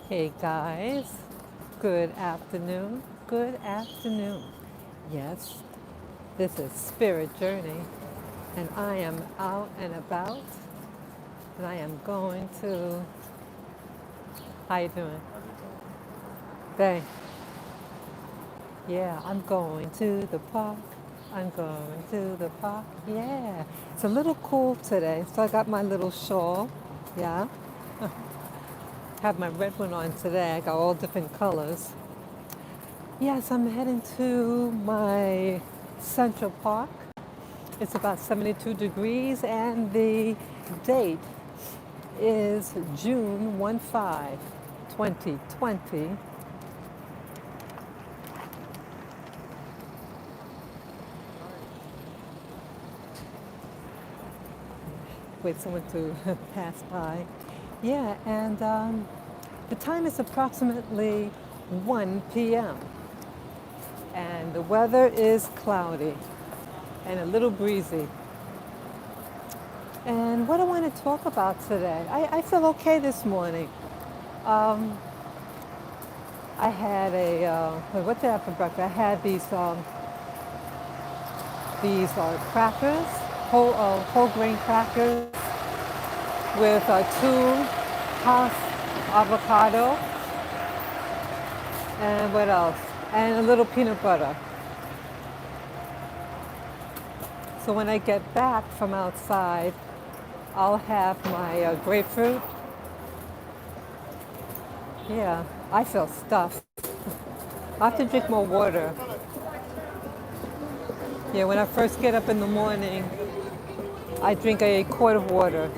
Hey guys, good afternoon. Good afternoon. Yes, this is Spirit Journey, and I am out and about, and I am going to. How you doing? Thanks. Yeah, I'm going to the park. I'm going to the park. Yeah, it's a little cool today, so I got my little shawl. Yeah, have my red one on today. I got all different colors. Yes, I'm heading to my Central Park. It's about 72 degrees, and the date is June 15, 2020. Wait, someone to pass by. Yeah, and the time is approximately 1 p.m., and the weather is cloudy and a little breezy. And what I want to talk about today, I feel okay this morning. Um, I had what did I have for breakfast? I had these crackers, whole grain crackers with two Hass avocado and what else? And a little peanut butter. So when I get back from outside, I'll have my grapefruit. Yeah, I feel stuffed. I have to drink more water. Yeah, when I first get up in the morning, I drink a quart of water.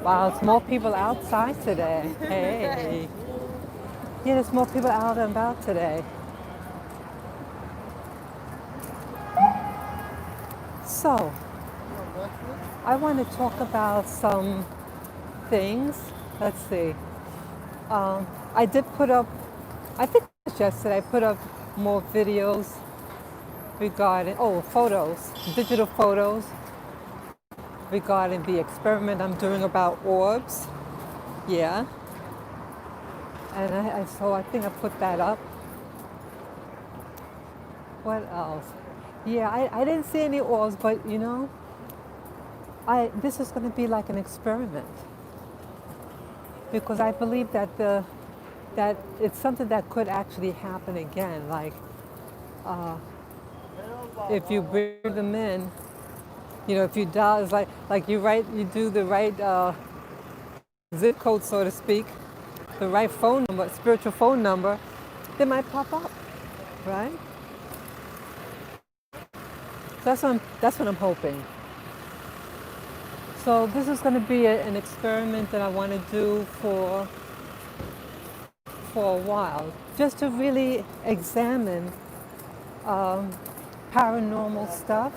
Wow, it's more people outside today. Hey. Yeah, there's more people out and about today. So, I want to talk about some things. Let's see. I did put up, I think it was yesterday, I put up more videos regarding, photos, digital photos regarding the experiment I'm doing about orbs. Yeah. And so I think I put that up. What else? Yeah, I didn't see any orbs, but this is going to be like an experiment because I believe that it's something that could actually happen again. Like if you bring them in, if you dial, it's like you do the right zip code, so to speak, the right phone number, spiritual phone number, they might pop up, right? So that's what I'm hoping. So this is going to be an experiment that I want to do for a while, just to really examine paranormal stuff.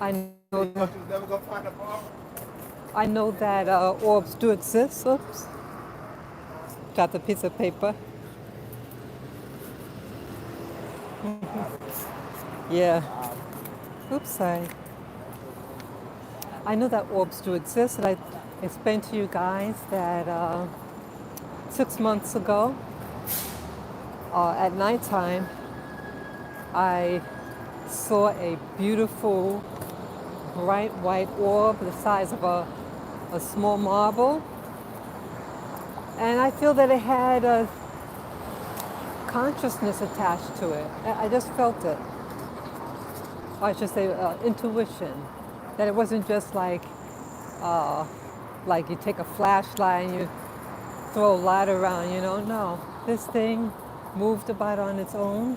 I know, I know that orbs do exist. Oops, dropped a piece of paper. Yeah. Oops, sorry. I know that orbs do exist, and I explained to you guys that 6 months ago, at nighttime, I saw a beautiful bright white orb the size of a small marble. And I feel that it had a consciousness attached to it. I just felt it. Or I should say intuition. That it wasn't just like you take a flashlight and you throw a light around, No, this thing moved about on its own.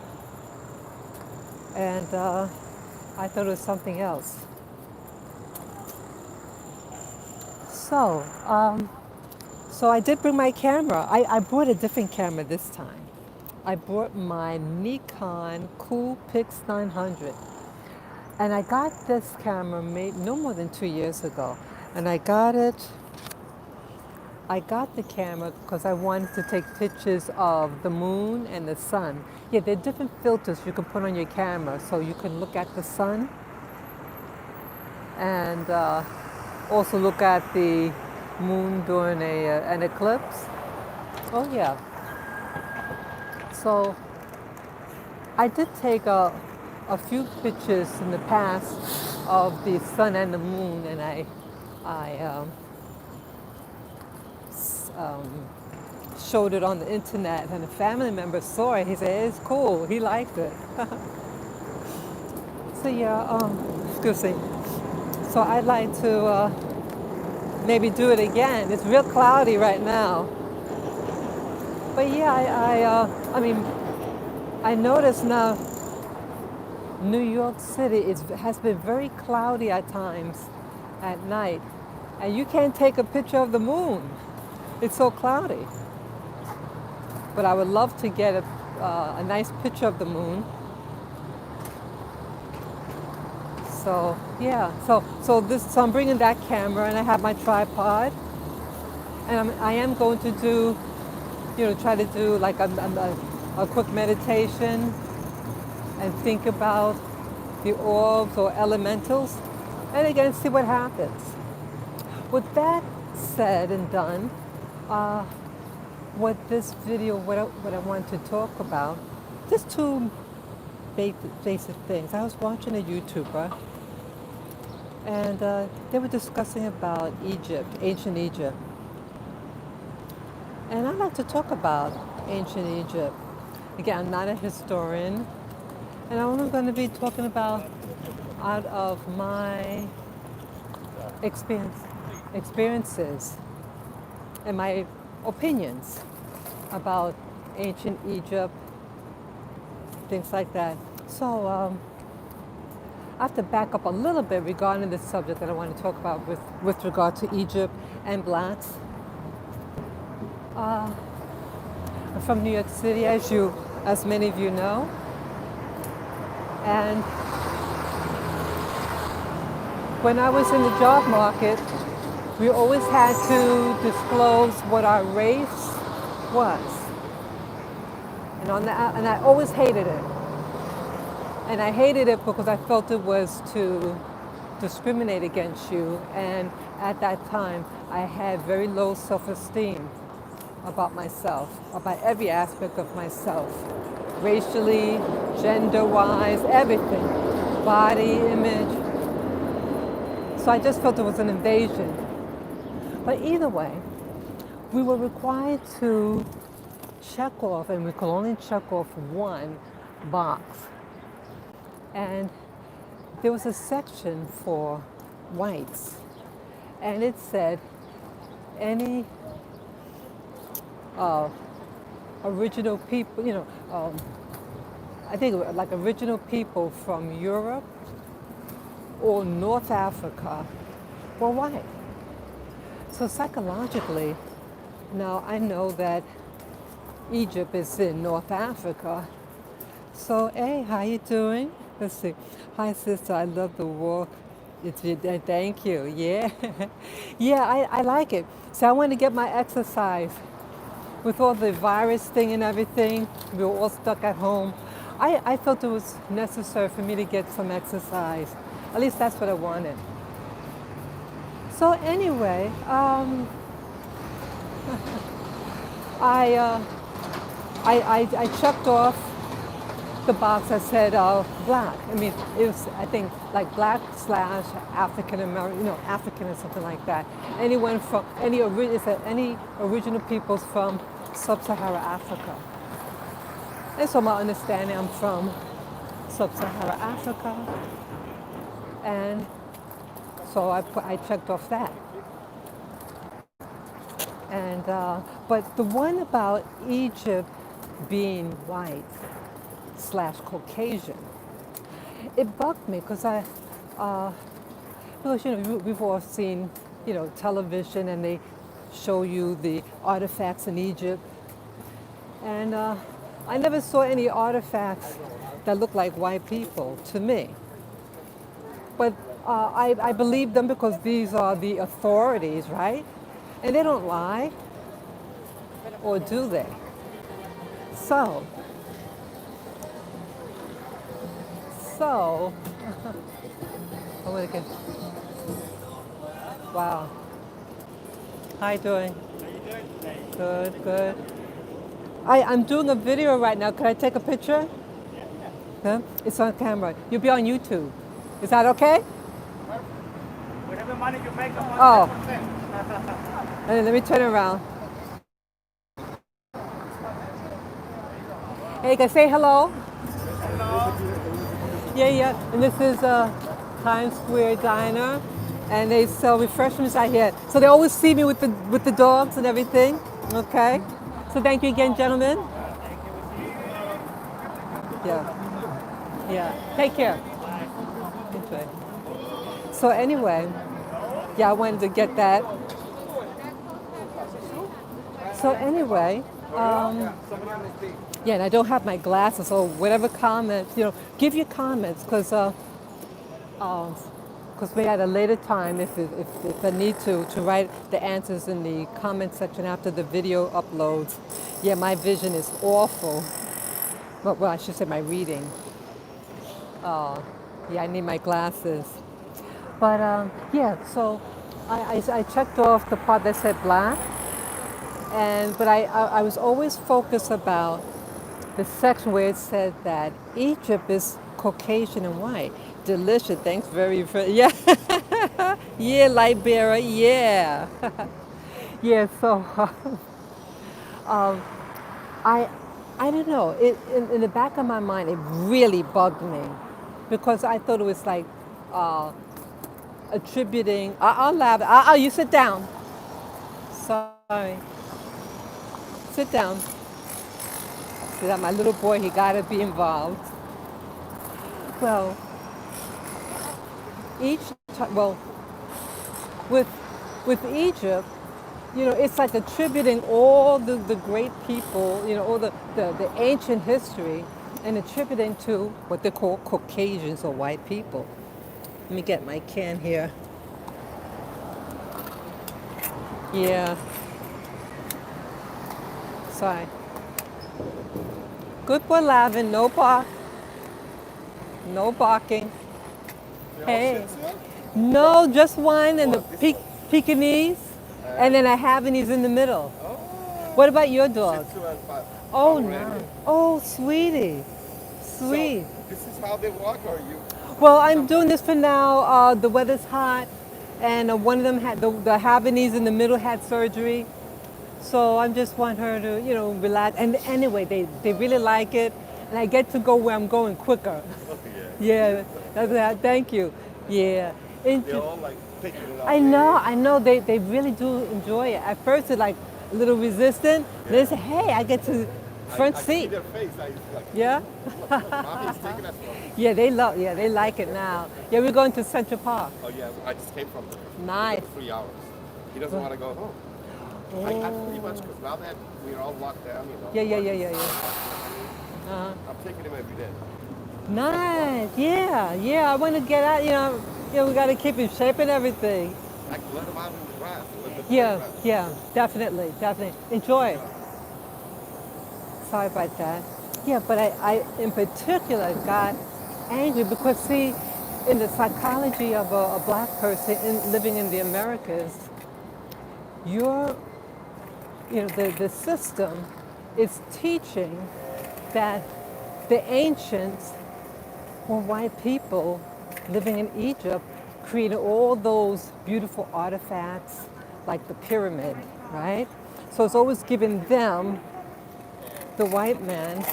And I thought it was something else. So, so I did bring my camera. I brought a different camera this time. I brought my Nikon Coolpix 900. And I got this camera made no more than 2 years ago. And I got the camera because I wanted to take pictures of the moon and the sun. Yeah, there are different filters you can put on your camera so you can look at the sun and also look at the moon during an eclipse. Oh yeah. So I did take a few pictures in the past of the sun and the moon, and I um, showed it on the internet, and a family member saw it. He said it's cool. He liked it. So yeah, excuse me. So I'd like to maybe do it again. It's real cloudy right now, but yeah, I mean, I notice now New York City has been very cloudy at times at night, and you can't take a picture of the moon. It's so cloudy. But I would love to get a nice picture of the moon. So yeah, so I'm bringing that camera, and I have my tripod, and I am going to do, try to do like a quick meditation and think about the orbs or elementals, and again see what happens. With that said and done, what this video, what I want to talk about, just two basic things. I was watching a YouTuber, and they were discussing about Egypt, ancient Egypt. And I'd like to talk about ancient Egypt. Again, I'm not a historian, and I'm only going to be talking about out of my experiences and my opinions about ancient Egypt, things like that. So I have to back up a little bit regarding the subject that I want to talk about with regard to Egypt and blacks. I'm from New York City, as many of you know, and when I was in the job market, we always had to disclose what our race was, and I always hated it. And I hated it because I felt it was to discriminate against you. And at that time, I had very low self-esteem about myself, about every aspect of myself, racially, gender-wise, everything, body image. So I just felt it was an invasion. But either way, we were required to check off, and we could only check off one box. And there was a section for whites, and it said any original people, I think like original people from Europe or North Africa were white. So psychologically, now I know that Egypt is in North Africa. So, hey, how you doing? Let's see. Hi, sister. I love the walk. Thank you. Yeah. Yeah, I like it. So I want to get my exercise. With all the virus thing and everything, we were all stuck at home. I felt it was necessary for me to get some exercise. At least that's what I wanted. So anyway, I checked off the box that said black. I mean, it was, I think, like black / African American, African or something like that. Anyone from, any original peoples from sub-Saharan Africa. And so my understanding, I'm from sub-Saharan Africa. And so I checked off that. And, but the one about Egypt being white / Caucasian, it bugged me because we've all seen, television, and they show you the artifacts in Egypt, and I never saw any artifacts that look like white people to me. But I believe them because these are the authorities, right? And they don't lie, or do they? So, oh, wait again. Wow. How you doing? Good, good. I'm doing a video right now. Can I take a picture? Huh? It's on camera. You'll be on YouTube. Is that okay? Whatever money you make, Oh, and then let me turn around. Hey, guys, say hello. Yeah, yeah. And this is Times Square Diner, and they sell refreshments out here. So they always see me with the dogs and everything. Okay. So thank you again, gentlemen. Yeah. Yeah. Take care. Okay. So anyway, yeah, I wanted to get that. So anyway, yeah, and I don't have my glasses, so whatever comments, give your comments, maybe at a later time, if I need to write the answers in the comment section after the video uploads. Yeah, my vision is awful. Well, I should say my reading. Yeah, I need my glasses. But yeah, so I checked off the part that said black, but I was always focused about the section where it said that Egypt is Caucasian and white. Delicious, thanks yeah. Yeah, Liberia, yeah. Yeah, so um, I, I don't know. In the back of my mind, it really bugged me because I thought it was like uh, attributing. I'll laugh. You sit down. Sorry. Sit down. See that my little boy, he got to be involved. Well, well, with Egypt, it's like attributing all the great people, all the ancient history, and attributing to what they call Caucasians or white people. Let me get my can here. Yeah. Sorry. Good boy, Lavin. No bark. No barking. Hey. No, just one and the Pekingese, and then a Havanese in the middle. What about your dog? Oh, no. Oh, sweetie. Sweet. So, this is how they walk, or you? Well, I'm doing this for now. The weather's hot, and one of them had the Havanese in the middle had surgery. So I just want her to, relax. And anyway, they really like it, and I get to go where I'm going quicker. Yeah, thank you. Yeah. They're all like picking it up. I know. They really do enjoy it. At first, they're like a little resistant. Yeah. They say, "Hey, I get to front seat." I see their face. Like, yeah. Mommy's taking us from. Yeah, they like it now. Yeah, we're going to Central Park. Oh yeah, I just came from there. Nice. 3 hours. He doesn't want to go home. Oh. I pretty much, because now that we're all locked down, Yeah. I'm taking him every day. Nice. Yeah. I want to get out. We got to keep in shape and everything. I can let him out in the grass. Yeah. Definitely. Enjoy. Sorry about that. Yeah, but I in particular got angry because, see, in the psychology of a black person living in the Americas, the system is teaching that the ancients were white people living in Egypt, created all those beautiful artifacts like the pyramid, right? So it's always giving them, the white man,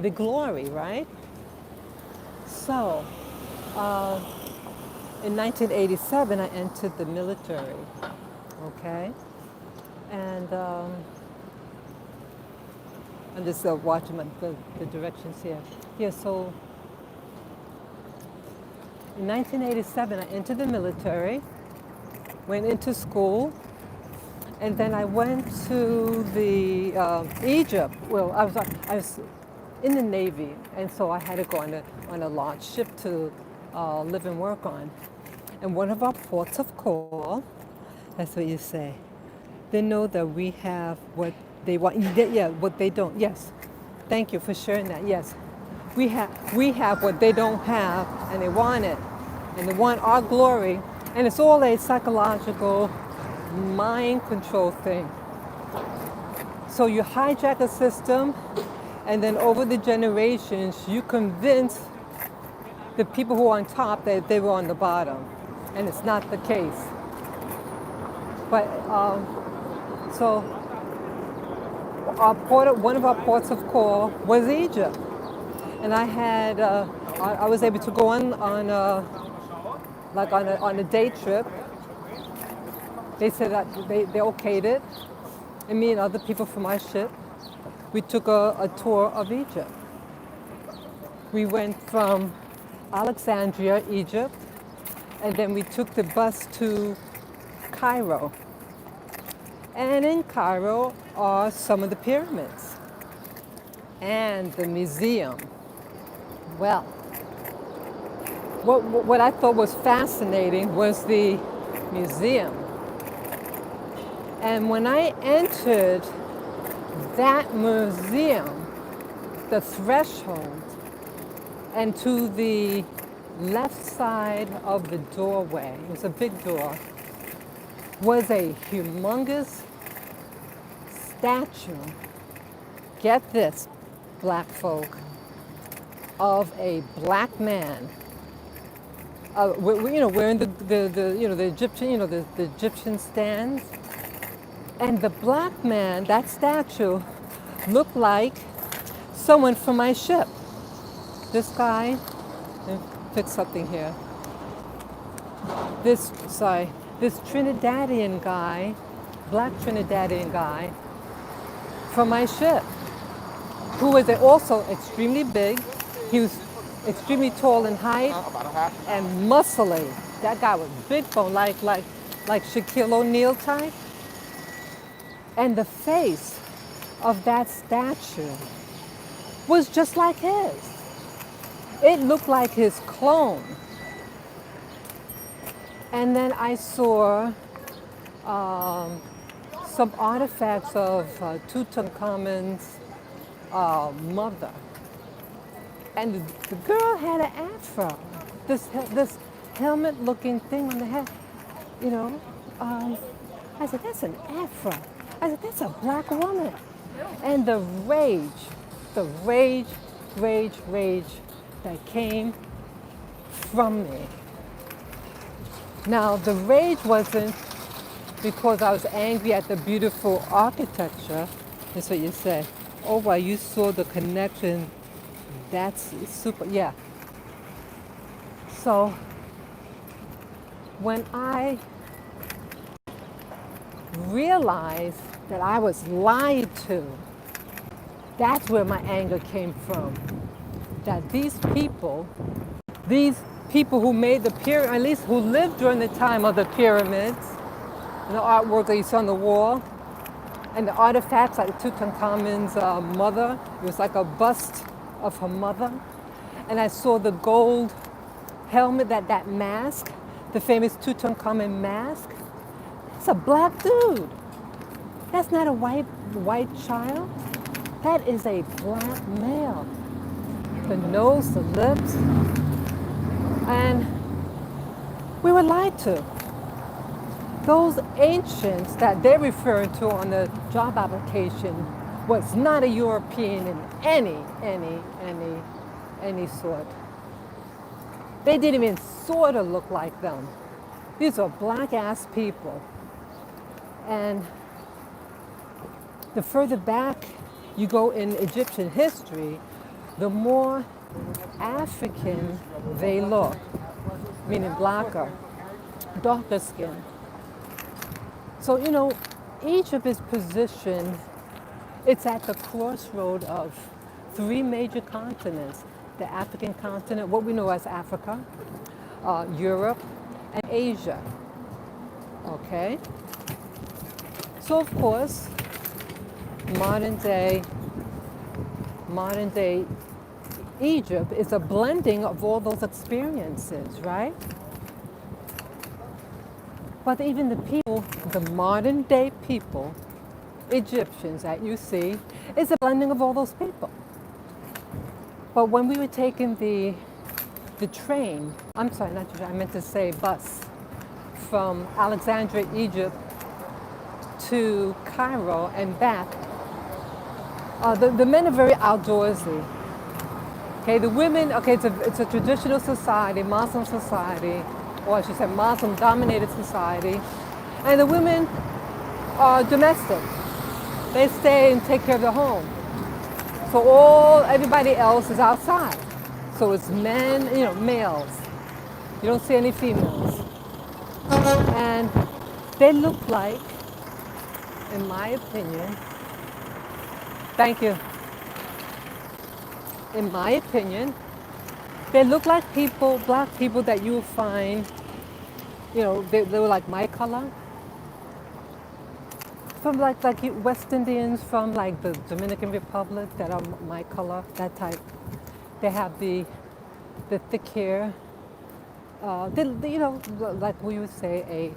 the glory, right? So in 1987, I entered the military, okay? And I'm just watching the directions here. Yeah, so in 1987, I entered the military, went into school, and then I went to the Egypt. Well, I was in the Navy, and so I had to go on a launch ship to live and work on. And one of our ports of call, that's what you say, they know that we have what they want. Yeah, what they don't. Yes. Thank you for sharing that. Yes. We have what they don't have, and they want it. And they want our glory. And it's all a psychological mind control thing. So you hijack a system, and then over the generations, you convince the people who are on top that they were on the bottom. And it's not the case. But so one of our ports of call was Egypt. And I had, I was able to go on a day trip. They said that they okayed it. And me and other people from my ship, we took a tour of Egypt. We went from Alexandria, Egypt, and then we took the bus to Cairo. And in Cairo are some of the pyramids and the museum. Well, what I thought was fascinating was the museum. And when I entered that museum, the threshold, and to the left side of the doorway, it was a big door, was a humongous statue, get this, black folk, of a black man. Wearing the Egyptian, the Egyptian stands. And the black man, that statue, looked like someone from my ship. This guy, let me fix something here. This Trinidadian guy, black Trinidadian guy, from my ship, who was also extremely big. He was extremely tall in height and muscly. That guy was big bone, like Shaquille O'Neal type. And the face of that statue was just like his. It looked like his clone. And then I saw some artifacts of Tutankhamun's mother. And the girl had an afro, this helmet-looking thing on the head. I said, that's an afro. I said, that's a black woman. And the rage that came from me. Now, the rage wasn't because I was angry at the beautiful architecture. That's what you say. Oh, wow, you saw the connection. That's super, yeah. So, when I realized that I was lied to, that's where my anger came from. That these people who made the pyramid, at least who lived during the time of the pyramids, and the artwork that you saw on the wall, and the artifacts like Tutankhamun's mother, it was like a bust of her mother. And I saw the gold helmet, that mask, the famous Tutankhamun mask. It's a black dude. That's not a white child. That is a black male. The nose, the lips. And we were lied to. Those ancients that they're referring to on the job application was not a European in any sort. They didn't even sort of look like them. These are black ass people. And the further back you go in Egyptian history, the more African they look, meaning blacker, darker skin. So, Egypt is positioned, it's at the crossroad of three major continents: the African continent, what we know as Africa, Europe, and Asia. Okay? So, of course, modern day Egypt is a blending of all those experiences, right? But even the people, the modern day people, Egyptians that you see, is a blending of all those people. But when we were taking the train, I'm sorry, not the train, I meant to say bus, from Alexandria, Egypt to Cairo and back, the men are very outdoorsy. Okay, the women, okay, it's a traditional society, Muslim society, or I should say Muslim-dominated society, and the women are domestic. They stay and take care of the home. So everybody else is outside. So it's men, males. You don't see any females. And they look like, in my opinion, thank you. In my opinion, they look like black people that you find, they were like my color. From like West Indians from like the Dominican Republic that are my color, that type. They have the thick hair. Like we would say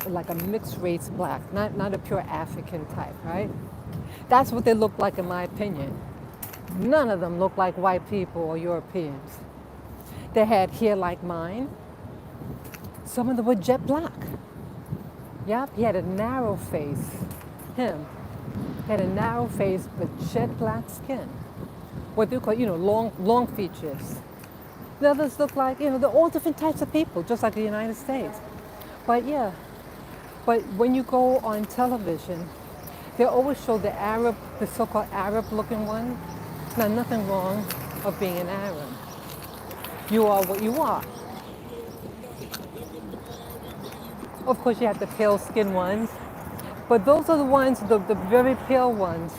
like a mixed race black, not a pure African type, right? That's what they look like in my opinion. None of them look like white people or Europeans. They had hair like mine. Some of them were jet black. Yep, he had a narrow face. He had a narrow face but jet black skin. What they call, long features. The others look like, they're all different types of people, just like the United States. But when you go on television, they always show the so-called Arab-looking one. Now, nothing wrong of being an Arab. You are what you are. Of course, you have the pale-skinned ones, but those are the ones, the very pale ones,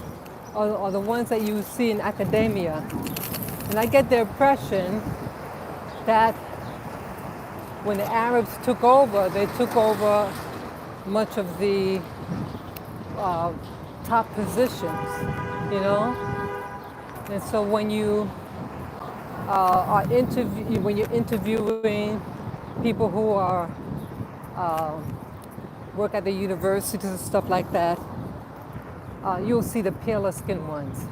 are the ones that you see in academia. And I get the impression that when the Arabs took over, they took over much of the top positions, And so when you when you're interviewing people who are work at the universities and stuff like that, you'll see the paler skinned ones.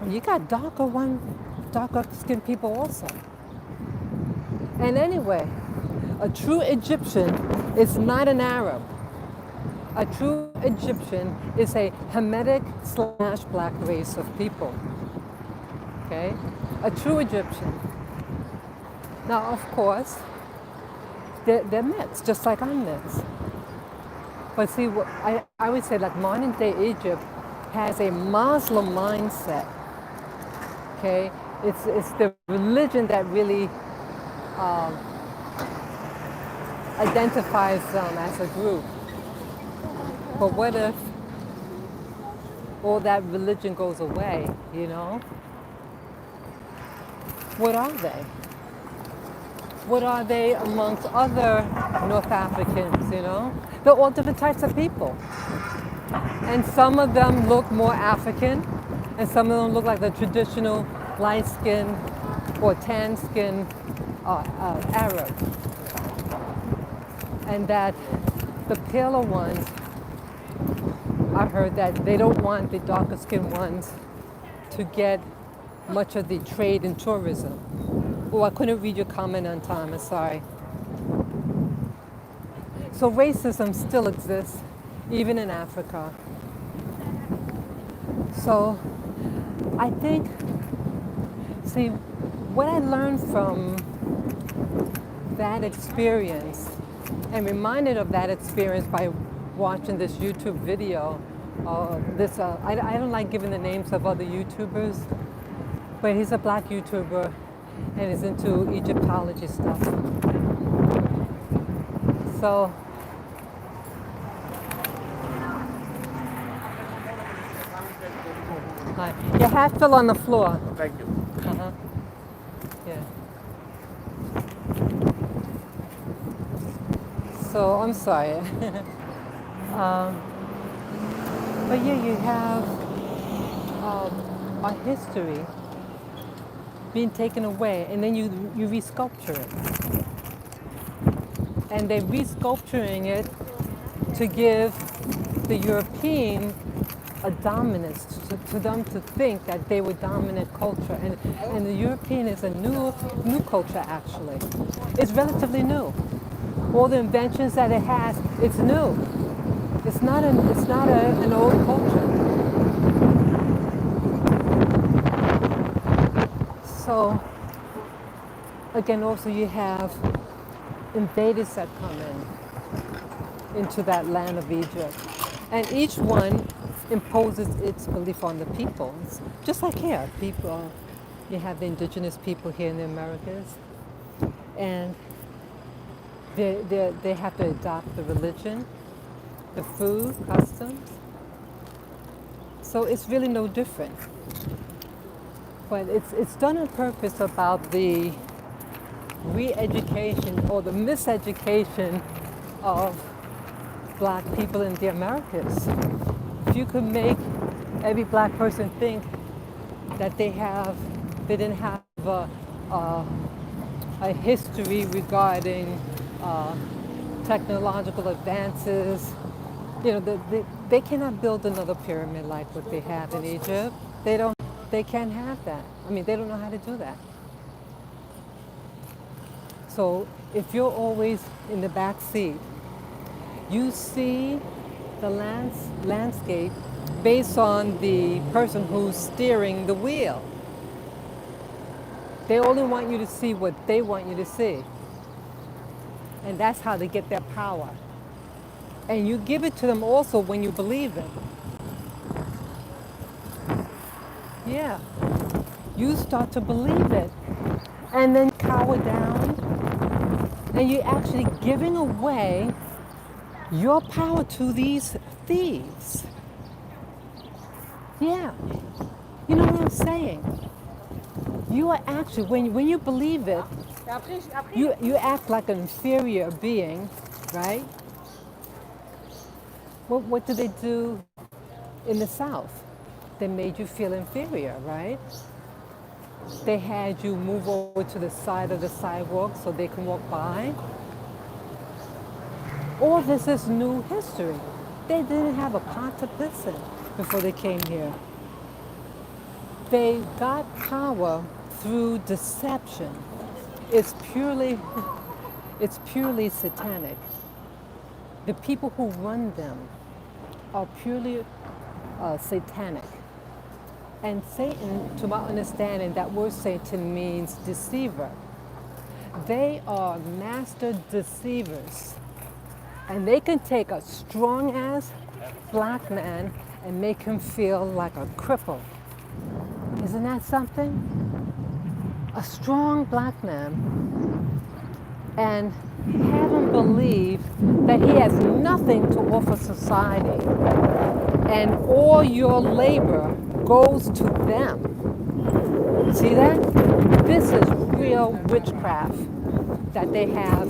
And you got darker skinned people also. And anyway, a true Egyptian is not an Arab. A true Egyptian is a Hamitic/black race of people. Okay? A true Egyptian. Now, of course, they're mixed, just like I'm mixed. But see, I would say like modern day Egypt has a Muslim mindset. Okay? It's the religion that really identifies them as a group. But what if all that religion goes away, What are they? What are they amongst other North Africans, They're all different types of people. And some of them look more African, and some of them look like the traditional light skin or tan skin Arab. And that the paler ones, I heard that they don't want the darker skinned ones to get much of the trade and tourism. Oh, I couldn't read your comment on time, I'm sorry. So racism still exists, even in Africa. So I think, see, what I learned from that experience, and reminded of that experience by watching this YouTube video, I don't like giving the names of other YouTubers, but he's a black YouTuber and is into Egyptology stuff. So your hat fell on the floor. Thank you. Uh-huh. Yeah. So I'm sorry. But yeah, you have our history being taken away, and then you resculpture it. And they're resculpturing it to give the European a dominance, to them to think that they were dominant culture. And the European is a new culture, actually. It's relatively new. All the inventions that it has, it's new. An old culture. So again, also you have invaders that come into that land of Egypt, and each one imposes its belief on the people. It's just like here, people, you have the indigenous people here in the Americas, and they have to adopt the religion, the food, customs. So it's really no different. But it's done on purpose about the re-education or the miseducation of black people in the Americas. If you could make every black person think that they didn't have a history regarding technological advances, they cannot build another pyramid like what they have in Egypt. They can't have that. I mean, they don't know how to do that. So if you're always in the back seat, you see the landscape based on the person who's steering the wheel. They only want you to see what they want you to see. And that's how they get their power. And you give it to them also when you believe it. Yeah. You start to believe it. And then cower down. And you're actually giving away your power to these thieves. Yeah. You know what I'm saying? You are actually, when you believe it, you act like an inferior being, right? What did they do in the South? They made you feel inferior, right? They had you move over to the side of the sidewalk so they can walk by. All this is new history. They didn't have a concept before they came here. They got power through deception. It's purely satanic. The people who run them are purely satanic. And Satan, to my understanding, that word Satan means deceiver. They are master deceivers. And they can take a strong-ass black man and make him feel like a cripple. Isn't that something? A strong black man, and have him believe that he has nothing to offer society, and all your labor goes to them. See that? This is real witchcraft that they have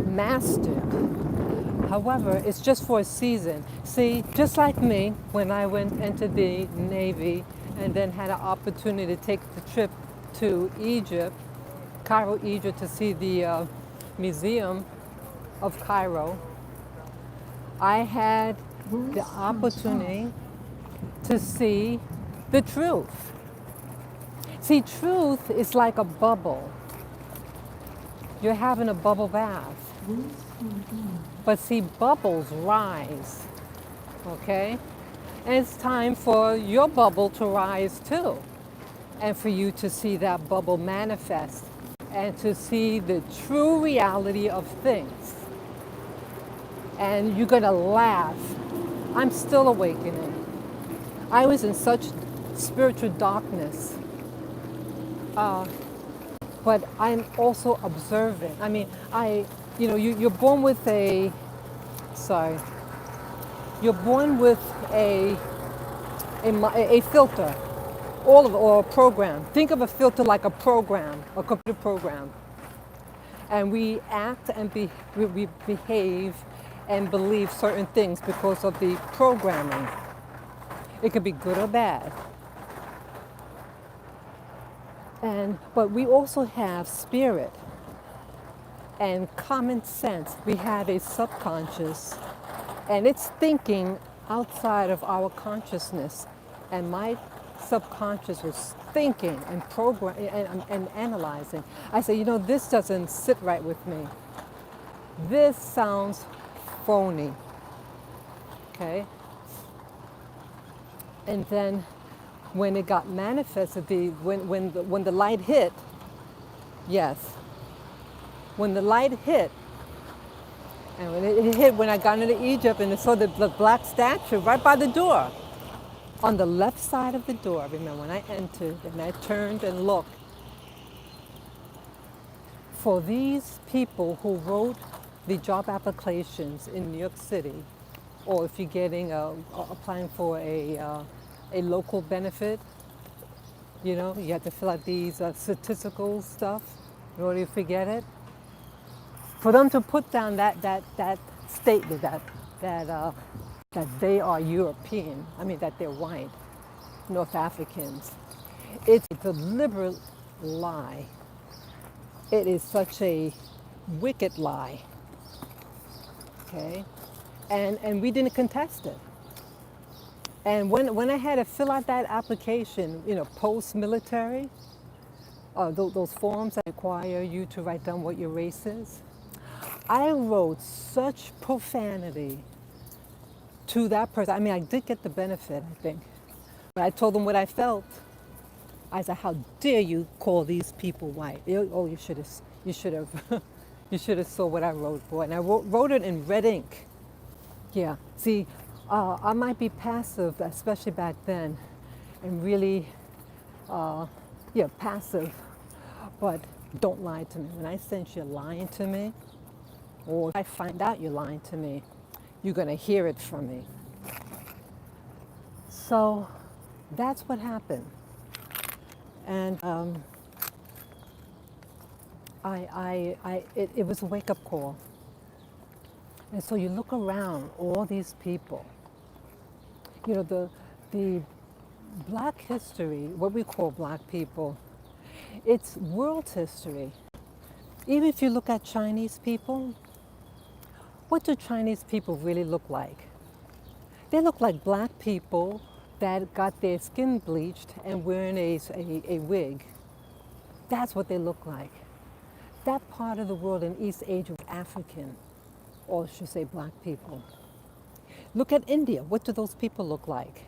mastered. However, it's just for a season. See, just like me, when I went into the Navy and then had an opportunity to take the trip to Egypt, Cairo, Egypt, to see the Museum of Cairo, I had the opportunity to see the truth. See, truth is like a bubble. You're having a bubble bath. But see, bubbles rise, okay? And it's time for your bubble to rise too, and for you to see that bubble manifest and to see the true reality of things. And you're gonna laugh. I'm still awakening. I was in such spiritual darkness, but I'm also observant. I mean, you're born with you're born with a filter, or a program. Think of a filter like a program, a computer program. And we act and we behave and believe certain things because of the programming. It could be good or bad. But we also have spirit and common sense. We have a subconscious, and it's thinking outside of our consciousness. And my subconscious was thinking and and analyzing. I said, this doesn't sit right with me. This sounds phony. Okay? And then when it got manifested, when the light hit, yes, when the light hit, and when it hit, when I got into Egypt and I saw the black statue right by the door, on the left side of the door, I remember when I entered and I turned and looked, for these people who wrote the job applications in New York City, or if you're getting applying for a local benefit, you know, you have to fill out these statistical stuff in order to get it. For them to put down that statement that they are European, I mean that they're white, North Africans, it's a deliberate lie. It is such a wicked lie, okay? And we didn't contest it. And when I had to fill out that application, you know, post-military, those forms that require you to write down what your race is, I wrote such profanity to that person. I mean, I did get the benefit, I think. But I told them what I felt. I said, "How dare you call these people white?" Oh, you should have, you should have saw what I wrote, boy. And I wrote it in red ink. Yeah. See, I might be passive, especially back then, and really, passive. But don't lie to me. When I sense you're lying to me, or if I find out you're lying to me, you're gonna hear it from me. So that's what happened. And it was a wake-up call. And so you look around, all these people, you know, the black history, what we call black people, it's world history. Even if you look at Chinese people, what do Chinese people really look like? They look like black people that got their skin bleached and wearing a wig. That's what they look like. That part of the world in East Asia was African, or I should say black people. Look at India. What do those people look like?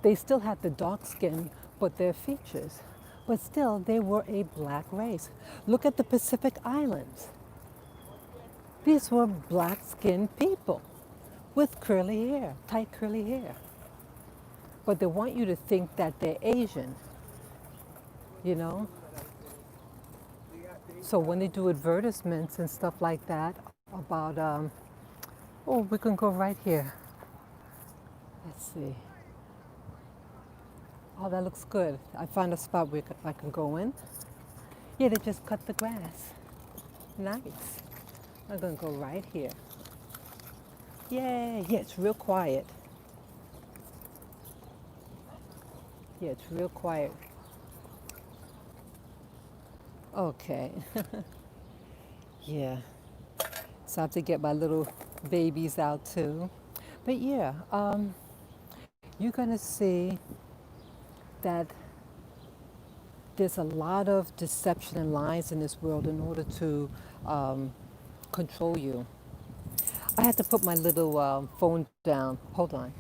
They still had the dark skin, but their features. But still, they were a black race. Look at the Pacific Islands. These were black-skinned people with curly hair, tight curly hair. But they want you to think that they're Asian, you know? So when they do advertisements and stuff like that about, oh, we can go right here. Let's see. Oh, that looks good. I found a spot where I can go in. Yeah, they just cut the grass. Nice. I'm gonna go right here. Yay, yeah, it's real quiet. Yeah, it's real quiet. Okay. Yeah. So I have to get my little babies out too. But yeah, you're gonna see that there's a lot of deception and lies in this world in order to control you. I had to put my little phone down. Hold on.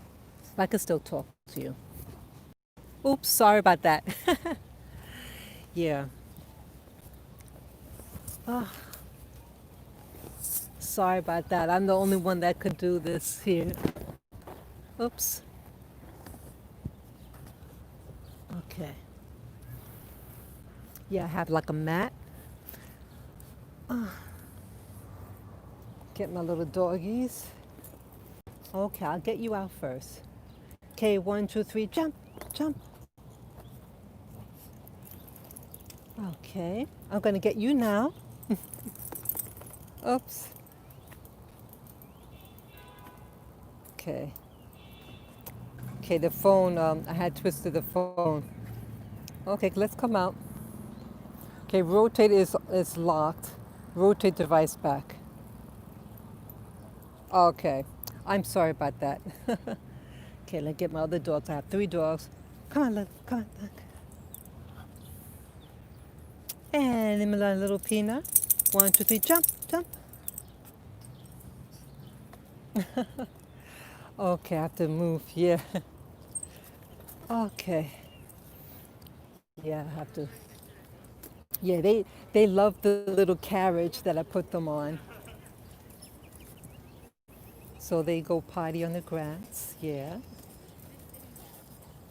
I can still talk to you. Oops, sorry about that. Yeah. Sorry about that. I'm the only one that could do this here. Oops. Okay. Yeah, I have like a mat. Get my little doggies. Okay, I'll get you out first. Okay, 1, 2, 3, jump, jump. Okay, I'm gonna get you now. Oops. Okay. Okay, the phone, I had twisted the phone. Okay, let's come out. Okay, rotate is locked. Rotate device back. Okay, I'm sorry about that. Okay, let's get my other dogs. I have 3 dogs. Come on, look, come on, look. And my little peanut. 1, 2, 3, jump, jump. Okay, I have to move. Yeah. Okay. Yeah, I have to. Yeah, they love the little carriage that I put them on. So they go potty on the grass. Yeah.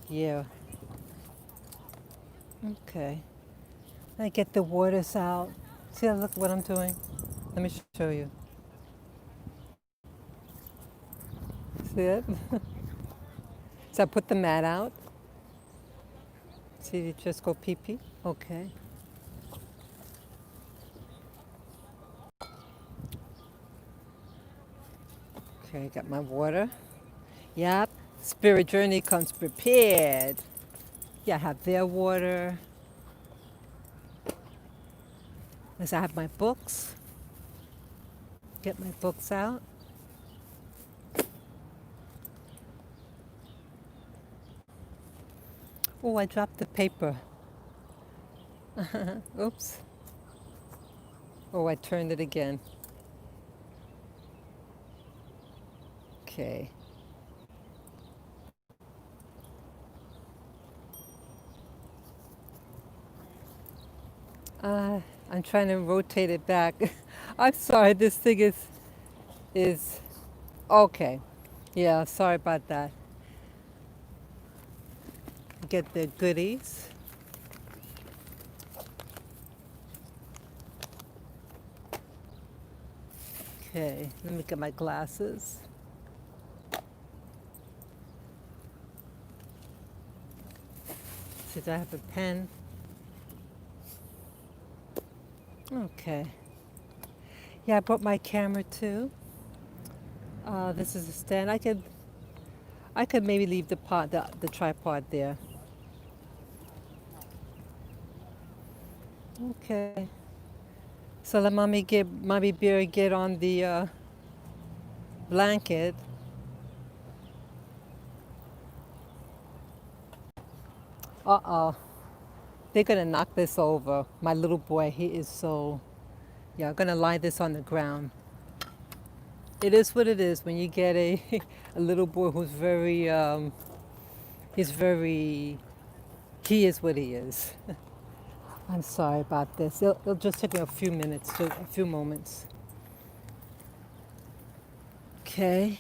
Yeah. Okay. I get the waters out. See, look what I'm doing. Let me show you. See it? So I put the mat out. See, you just go pee pee. Okay. Okay, got my water. Yep. Spirit Journey comes prepared. Yeah, I have their water. As I have my books. Get my books out. Oh, I dropped the paper. Oops. Oh, I turned it again. Okay. I'm trying to rotate it back. I'm sorry, this thing is okay. Yeah, sorry about that. Get the goodies. Okay, let me get my glasses. See, do I have a pen? Okay. Yeah, I brought my camera too. This is a stand. I could maybe leave the tripod there. Okay. So let mommy bear get on the blanket. Uh-oh. They're gonna knock this over. My little boy, he is so, yeah, I'm gonna lie this on the ground. It is what it is when you get a, a little boy who's very, he's very, he is what he is. I'm sorry about this. It'll just take me a few minutes, a few moments. Okay.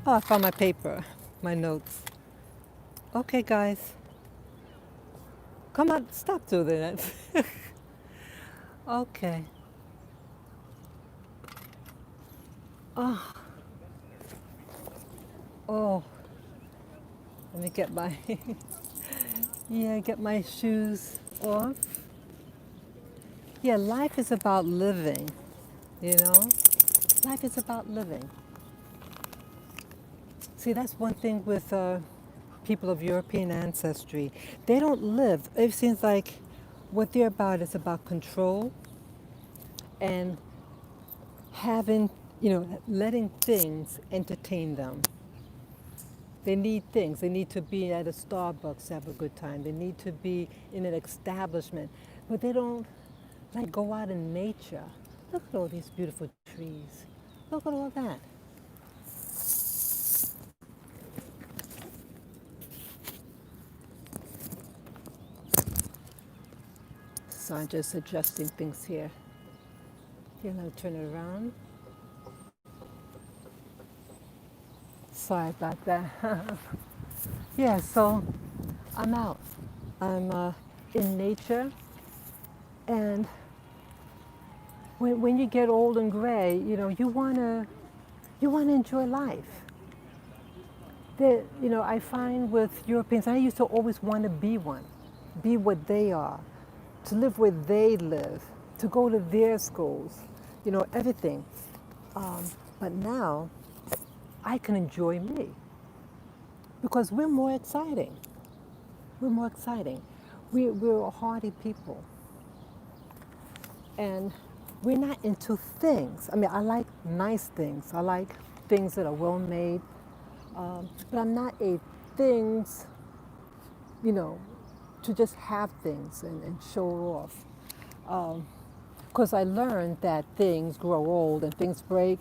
Oh, I found my paper, my notes. Okay, guys. Come on, stop doing that. Okay. Oh, oh, let me get my, yeah, get my shoes off. Yeah, life is about living, you know? Life is about living. See, that's one thing with people of European ancestry. They don't live. It seems like what they're about is about control and having, letting things entertain them. They need things. They need to be at a Starbucks to have a good time. They need to be in an establishment. But they don't like go out in nature. Look at all these beautiful trees. Look at all that. So I'm just adjusting things here. Okay, now turn it around. Sorry about that. Yeah, so I'm out. I'm in nature, and when you get old and gray, you wanna enjoy life. I find with Europeans, I used to always want to be one, be what they are, to live where they live, to go to their schools, everything. But now I can enjoy me because we're more exciting. We're more exciting. We're a hardy people. And we're not into things. I mean, I like nice things. I like things that are well made. But I'm not a things, you know, to just have things and show it off. Because I learned that things grow old and things break,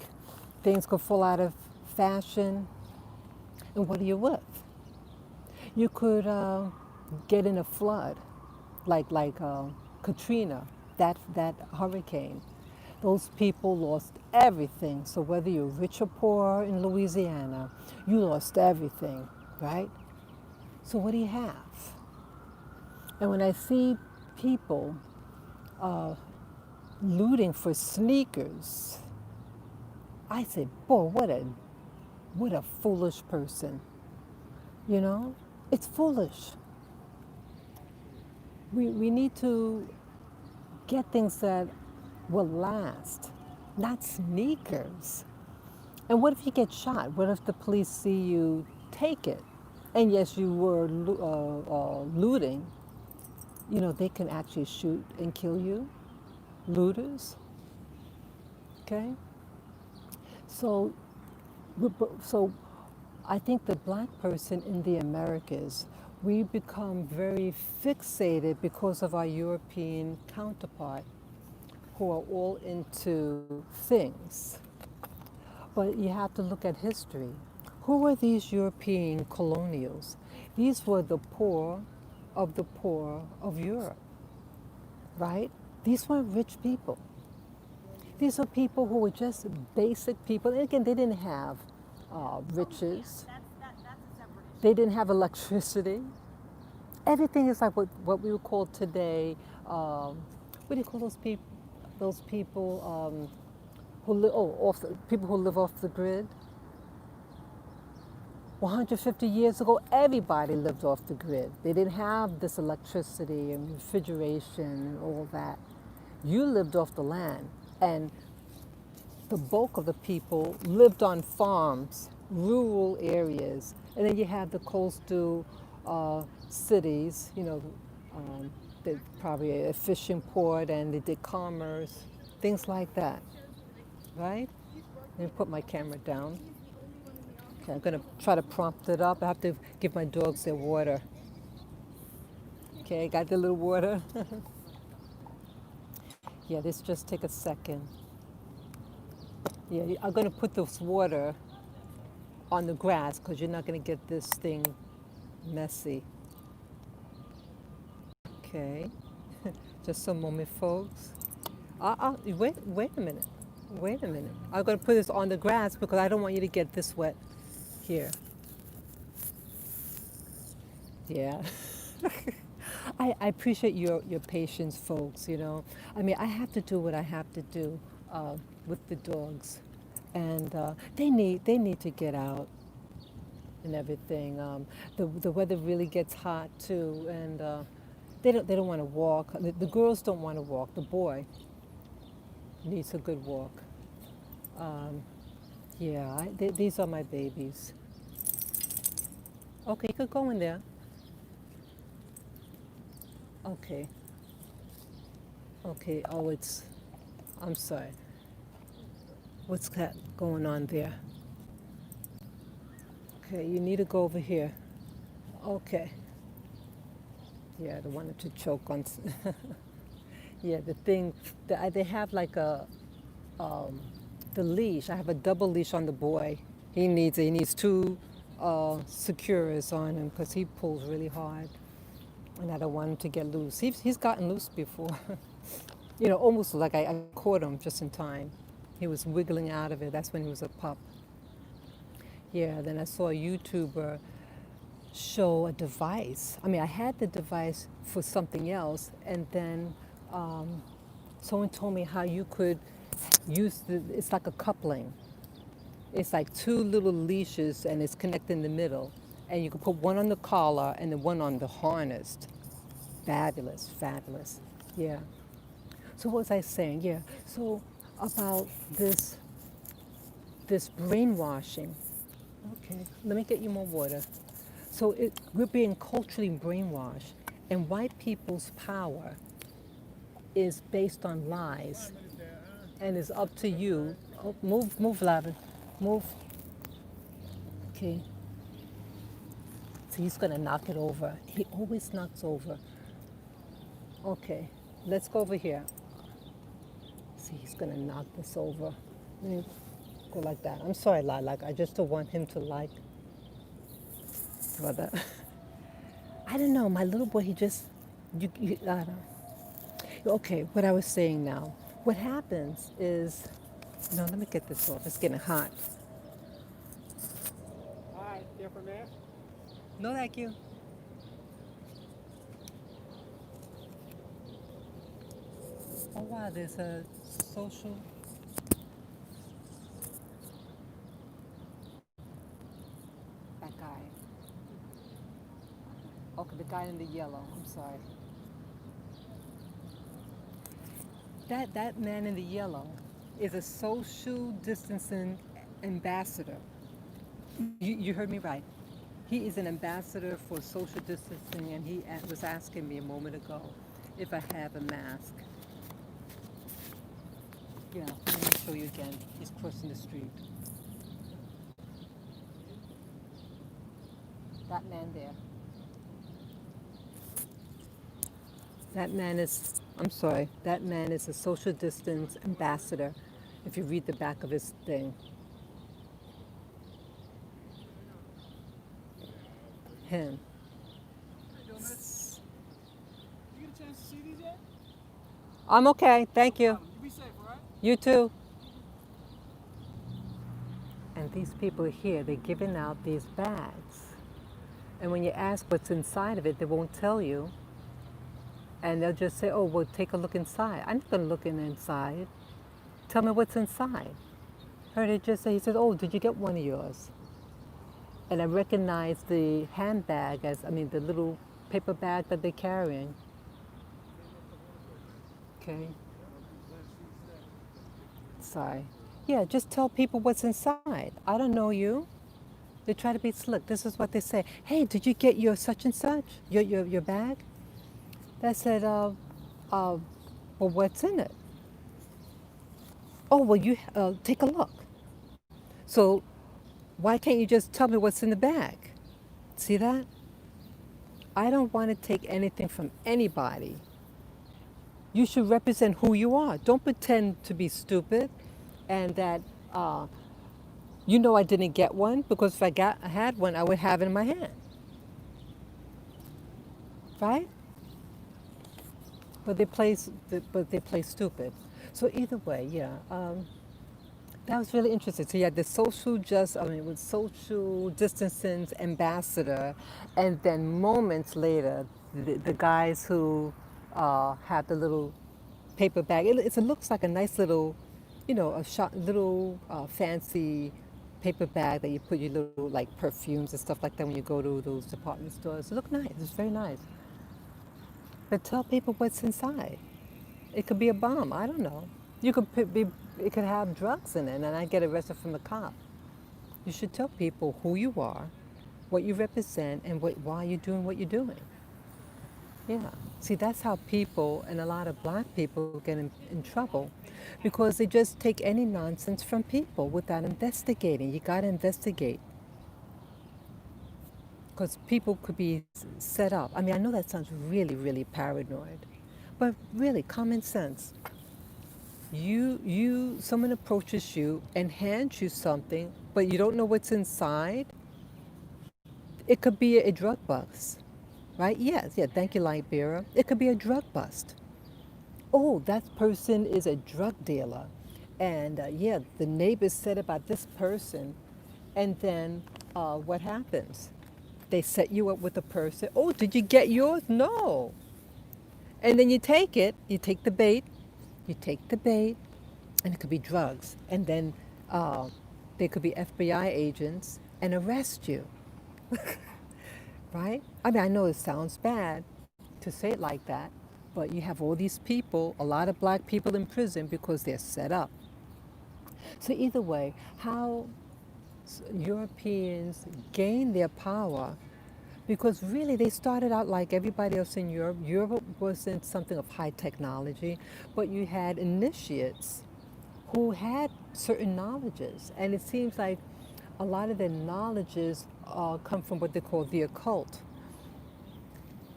things could fall out of fashion. And what are you with? You could get in a flood, like Katrina, that hurricane. Those people lost everything. So whether you're rich or poor in Louisiana, you lost everything, right? So what do you have? And when I see people looting for sneakers, I say, boy, what a foolish person. You know, it's foolish. We need to get things that will last, not sneakers. And what if you get shot? What if the police see you take it? And yes, you were looting. You know, they can actually shoot and kill you. Looters. Okay? So, so I think the black person in the Americas, we become very fixated because of our European counterpart who are all into things. But you have to look at history. Who were these European colonials? These were the poor of Europe, right? These weren't rich people. These are people who were just basic people. And again, they didn't have riches. They didn't have electricity. Everything is like what we would call today. What do you call those people? Those people who live people who live off the grid. 150 years ago, everybody lived off the grid. They didn't have this electricity and refrigeration and all that. You lived off the land, and the bulk of the people lived on farms, rural areas, and then you had the coastal cities. You know, they probably a fishing port, and they did commerce, things like that, right? Let me put my camera down. Okay, I'm gonna try to prompt it up. I have to give my dogs their water. Okay, got the little water. Yeah, this just take a second. Yeah, I'm gonna put this water on the grass because you're not gonna get this thing messy. Okay, just a moment, folks. Wait a minute. Wait a minute. I'm gonna put this on the grass because I don't want you to get this wet here. Yeah. I appreciate your patience, folks. You know, I mean, I have to do what I have to do with the dogs, and they need to get out and everything. The weather really gets hot too, and they don't want to walk. The girls don't want to walk. The boy needs a good walk. Yeah, these are my babies. Okay, you could go in there. Okay. Okay. Oh, I'm sorry. What's that going on there? Okay, you need to go over here. Okay. Yeah, they wanted to choke on. Yeah, the thing, they have like the leash. I have a double leash on the boy. He needs it. He needs two securers on him because he pulls really hard. And I don't want him to get loose. He's gotten loose before. You know, almost like I caught him just in time. He was wiggling out of it. That's when he was a pup. Yeah, then I saw a YouTuber show a device. I mean, I had the device for something else, and then someone told me how you could use it's like a coupling. It's like two little leashes, and it's connected in the middle. And you can put one on the collar and then one on the harness. Fabulous, fabulous. Yeah. So what was I saying? Yeah. So about this brainwashing. Okay. Let me get you more water. So we're being culturally brainwashed, and white people's power is based on lies, and it's up to you. Oh, move, louder, move. Okay. So he's gonna knock it over. He always knocks over. Okay, let's go over here. See, he's gonna knock this over. Let me go like that. I'm sorry, Lilac. I just don't want him to like, brother. I don't know. My little boy, he just, I don't. Okay, what I was saying now. What happens is, no, let me get this off. It's getting hot. Hi, here from there. No, thank you. Oh wow, there's a social. That guy. Okay, the guy in the yellow. I'm sorry. That man in the yellow is a social distancing ambassador. You heard me right. He is an ambassador for social distancing, and he was asking me a moment ago if I have a mask. Yeah, let me show you again. He's crossing the street. That man there. That man is, I'm sorry, that man is a social distance ambassador. If you read the back of his thing, him. You get a chance to see these yet? I'm okay, thank you. You be safe, all right? You too. And these people here, they're giving out these bags. And when you ask what's inside of it, they won't tell you. And they'll just say, oh, well, take a look inside. I'm not going to look inside. Tell me what's inside. Heard it just say, he said, oh, did you get one of yours? And I recognized the handbag as, the little paper bag that they're carrying. Okay. Sorry. Yeah, just tell people what's inside. I don't know you. They try to be slick. This is what they say. Hey, did you get your such and such? Your bag? I said, well, what's in it? Oh, well, you take a look. So why can't you just tell me what's in the bag? See that? I don't want to take anything from anybody. You should represent who you are. Don't pretend to be stupid and that I didn't get one, because if I had one, I would have it in my hand. Right? But they play stupid. So either way, yeah. That was really interesting. So you had the social distancing ambassador, and then moments later, the guys who have the little paper bag. It looks like a nice little, little fancy paper bag that you put your little like perfumes and stuff like that when you go to those department stores. It looked nice. It's very nice. But tell people what's inside. It could be a bomb. I don't know. It could have drugs in it, and I get arrested from a cop. You should tell people who you are, what you represent, and why you're doing what you're doing. Yeah. See, that's how people, and a lot of black people, get in trouble, because they just take any nonsense from people without investigating. You got to investigate. Because people could be set up. I know that sounds really, really paranoid, but really common sense. Someone approaches you and hands you something, but you don't know what's inside. It could be a drug bust, right? Yes, yeah. Thank you, Libera. It could be a drug bust. Oh, that person is a drug dealer, and the neighbors said about this person, and then what happens? They set you up with a person. Oh, did you get yours? No. And then you take the bait, and it could be drugs. And then they could be FBI agents and arrest you. Right? I know it sounds bad to say it like that, but you have all these people, a lot of black people in prison because they're set up. So either way, how Europeans gained their power, because really they started out like everybody else in Europe. Europe wasn't something of high technology, but you had initiates who had certain knowledges, and it seems like a lot of their knowledges come from what they call the occult,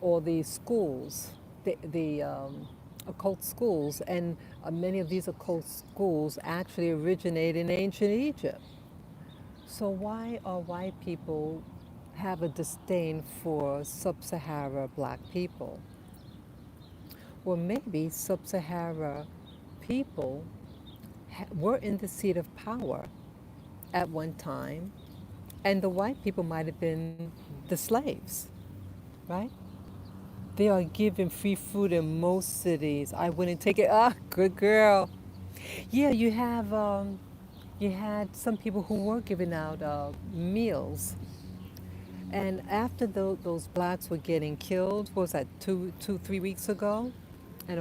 or the schools, the occult schools, and many of these occult schools actually originate in ancient Egypt. So why are white people have a disdain for sub-Sahara black people? Well, maybe sub-Sahara people were in the seat of power at one time, and the white people might have been the slaves, right? They are given free food in most cities. I wouldn't take it. Ah, good girl. Yeah, you had some people who were giving out meals, and after those blacks were getting killed, what was that 3 weeks ago? And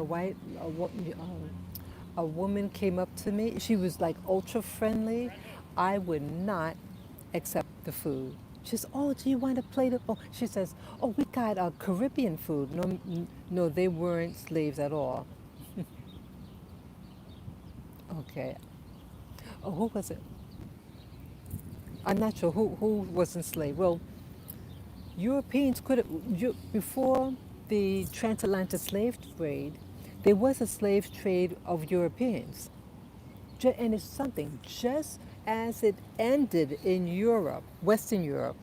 a woman came up to me. She was like ultra friendly. I would not accept the food. She says, "Oh, do you want a plate of?" Oh, she says, "Oh, we got Caribbean food." No, no, they weren't slaves at all. Okay. Oh, who was it? I'm not sure who was enslaved. Well, Europeans could have, before the transatlantic slave trade, there was a slave trade of Europeans. And it's something, just as it ended in Europe, Western Europe,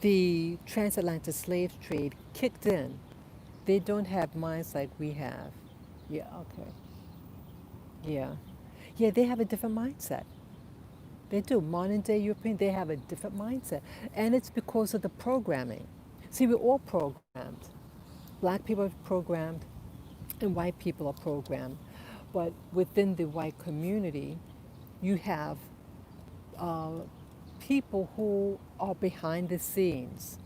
the transatlantic slave trade kicked in. They don't have minds like we have. Yeah, okay. Yeah. Yeah, they have a different mindset. They do. Modern day European, they have a different mindset. And it's because of the programming. See, we're all programmed. Black people are programmed and white people are programmed. But within the white community, you have uh, people who are behind the scenes.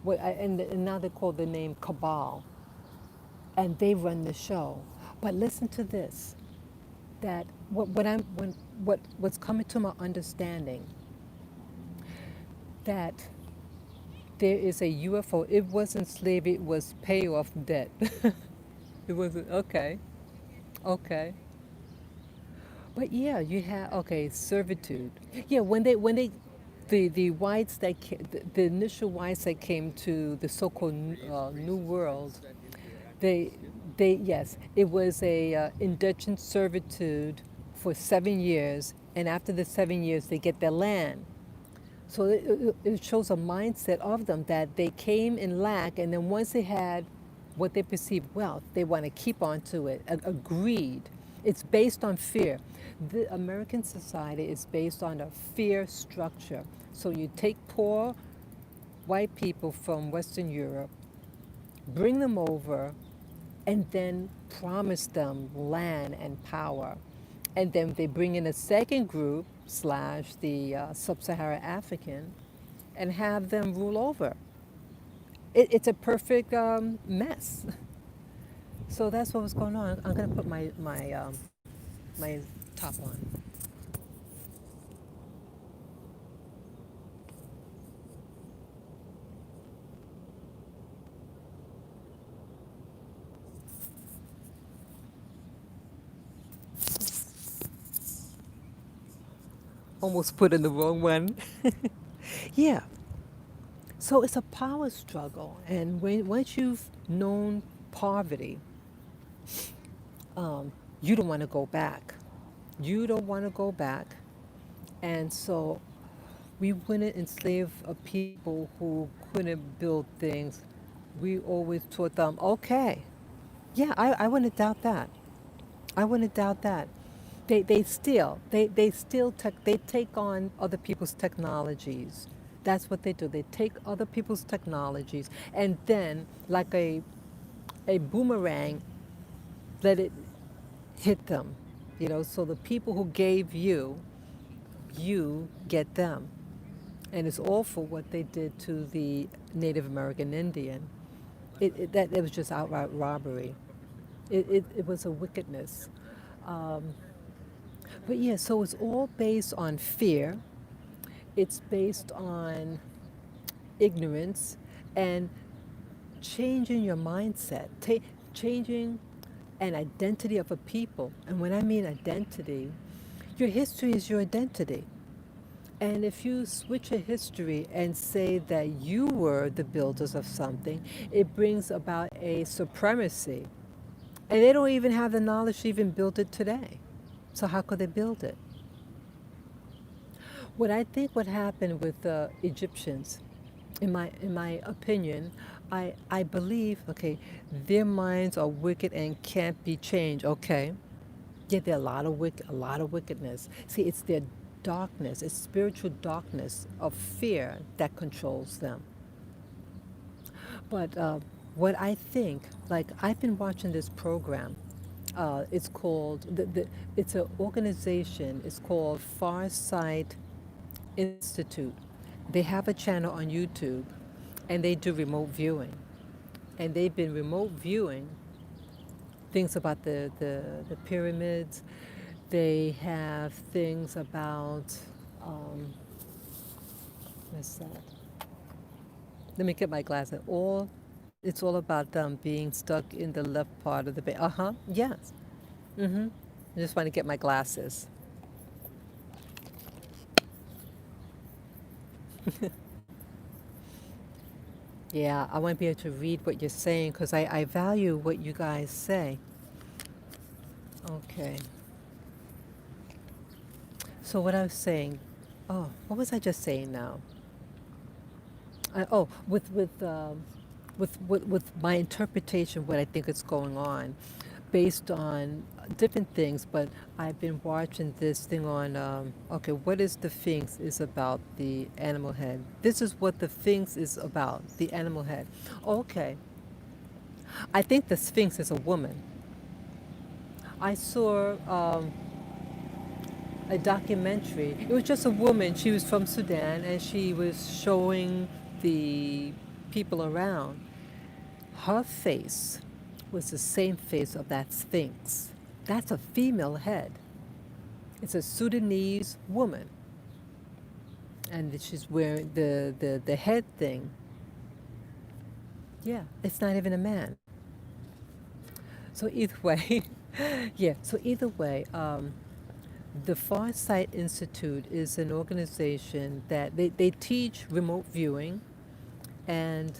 And now they call the name cabal. And they run the show. But listen to this, that what's coming to my understanding, that there is a UFO. It wasn't slavery, it was pay off debt. It wasn't, okay, okay. But yeah, you have, okay, servitude. Yeah, the whites that the initial whites that came to the so-called New World, they, yes, it was a indentured servitude for 7 years, and after the 7 years, they get their land. So it shows a mindset of them that they came in lack, and then once they had what they perceive wealth, they want to keep on to it. A greed. It's based on fear. The American society is based on a fear structure. So you take poor white people from Western Europe, bring them over, and then promise them land and power. And then they bring in a second group, slash the sub-Saharan African, and have them rule over. It's a perfect mess. So that's what was going on. I'm going to put my top on. Almost put in the wrong one. Yeah. So it's a power struggle, and once you've known poverty, you don't want to go back. You don't want to go back, and so we wouldn't enslave a people who couldn't build things. We always taught them, okay, yeah, I wouldn't doubt that. I wouldn't doubt that. They take on other people's technologies. That's what they do. They take other people's technologies and then, like a boomerang, let it hit them. So the people who gave you, you get them. And it's awful what they did to the Native American Indian. It was just outright robbery. It was a wickedness. Um, but yeah, so it's all based on fear. It's based on ignorance and changing your mindset, changing an identity of a people. And when I mean identity, your history is your identity. And if you switch a history and say that you were the builders of something, it brings about a supremacy. And they don't even have the knowledge to even build it today. So how could they build it? What I think what happened with the Egyptians, in my opinion, I believe, okay, their minds are wicked and can't be changed. Okay, yeah, there are a lot of wickedness. See, it's their darkness, it's spiritual darkness of fear that controls them. But what I think, like I've been watching this program. It's called it's an organization. It's called Farsight Institute. They have a channel on YouTube, and they do remote viewing. And they've been remote viewing things about the pyramids. They have things about what's that? Let me get my glasses. All it's all about them being stuck in the left part of the bay. Yes. Mm-hmm. I just want to get my glasses. Yeah, I want to be able to read what you're saying because I value what you guys say. Okay. So what I was saying, oh, what was I just saying now? Oh, with my interpretation, what I think is going on, based on different things. But I've been watching this thing on. Okay, what is the Sphinx is about the animal head. This is what the Sphinx is about, the animal head. Okay, I think the Sphinx is a woman. I saw a documentary. It was just a woman. She was from Sudan, and she was showing the people around. Her face was the same face of that Sphinx. That's a female head. It's a Sudanese woman. And she's wearing the head thing. Yeah, it's not even a man. So either way, yeah, so either way, the Farsight Institute is an organization that they teach remote viewing. And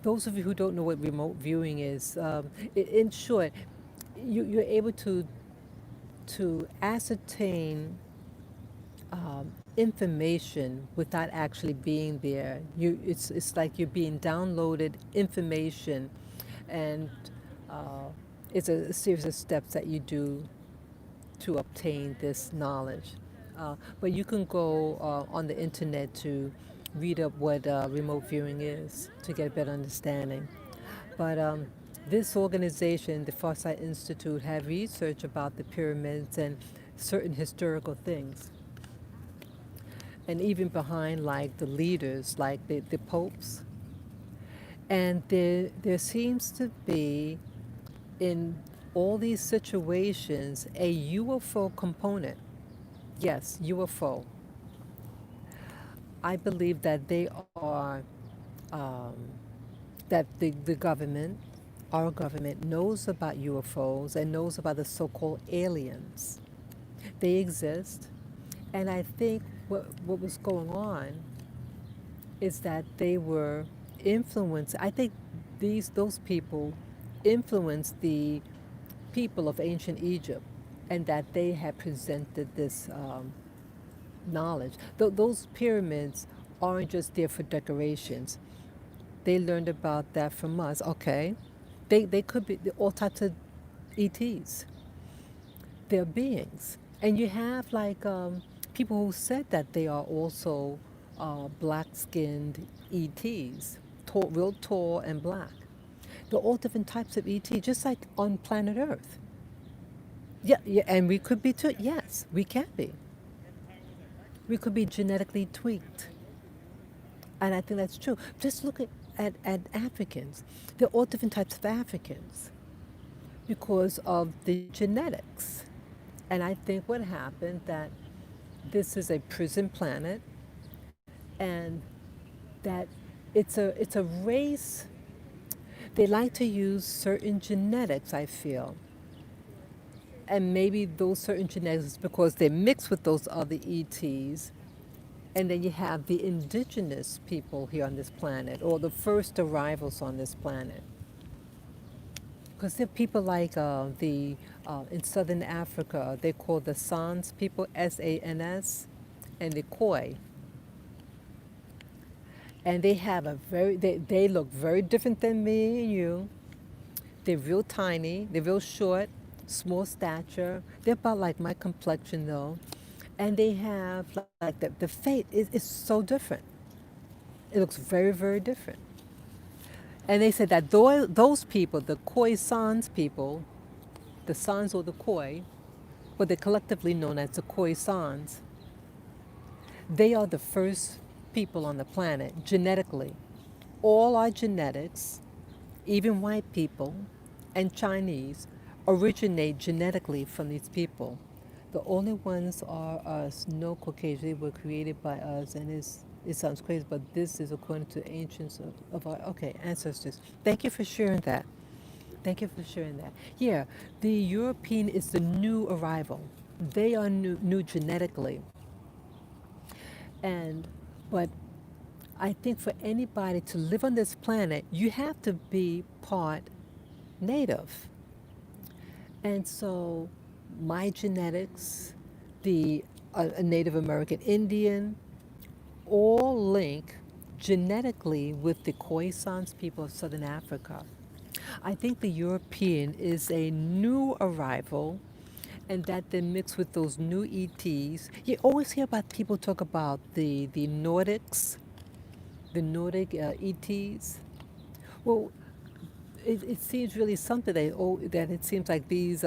those of you who don't know what remote viewing is, in short, you're able to ascertain information without actually being there. It's like you're being downloaded information, and it's a series of steps that you do to obtain this knowledge. But you can go on the internet to read up what remote viewing is to get a better understanding. But this organization, the Farsight Institute, had research about the pyramids and certain historical things. And even behind like the leaders, like the popes. And there seems to be, in all these situations, a UFO component. Yes, UFO. I believe that they are, um, that the government, our government, knows about UFOs and knows about the so-called aliens. They exist. And I think what was going on is that they were influenced. I think those people influenced the people of ancient Egypt, and that they had presented this knowledge. Those pyramids aren't just there for decorations. They learned about that from us. Okay, they could be all types of ETs. They're beings, and you have like people who said that they are also black-skinned ETs, tall, real tall and black. They're all different types of ET, just like on planet Earth. Yeah, yeah, and we could be too. Yes, we can be. We could be genetically tweaked, and I think that's true. Just look at Africans. They're all different types of Africans because of the genetics. And I think what happened that this is a prison planet, and that it's a race. They like to use certain genetics, I feel. And maybe those certain genetics because they mix with those other ETs. And then you have the indigenous people here on this planet, or the first arrivals on this planet. Because there are people like the in southern Africa, they call the Sans people, S-A-N-S, and the Khoi. And they have a they look very different than me and you. They're real tiny, they're real short, small stature. They're about like my complexion though. And they have like the face is so different. It looks very, very different. And they said that those people, the Khoi Sans people, the Sans or the Khoi, but they're collectively known as the Khoi Sans, they are the first people on the planet genetically. All our genetics, even white people and Chinese, originate genetically from these people. The only ones are us, no Caucasian. They were created by us, and it sounds crazy, but this is according to ancients of our ancestors. Thank you for sharing that. Thank you for sharing that. Yeah, the European is the new arrival. They are new genetically, and but I think for anybody to live on this planet, you have to be part native. And so my genetics, the a Native American Indian, all link genetically with the Khoisan people of Southern Africa. I think the European is a new arrival and that they mix with those new ETs. You always hear about people talk about the Nordics, the Nordic ETs. Well, it seems really something that it seems like these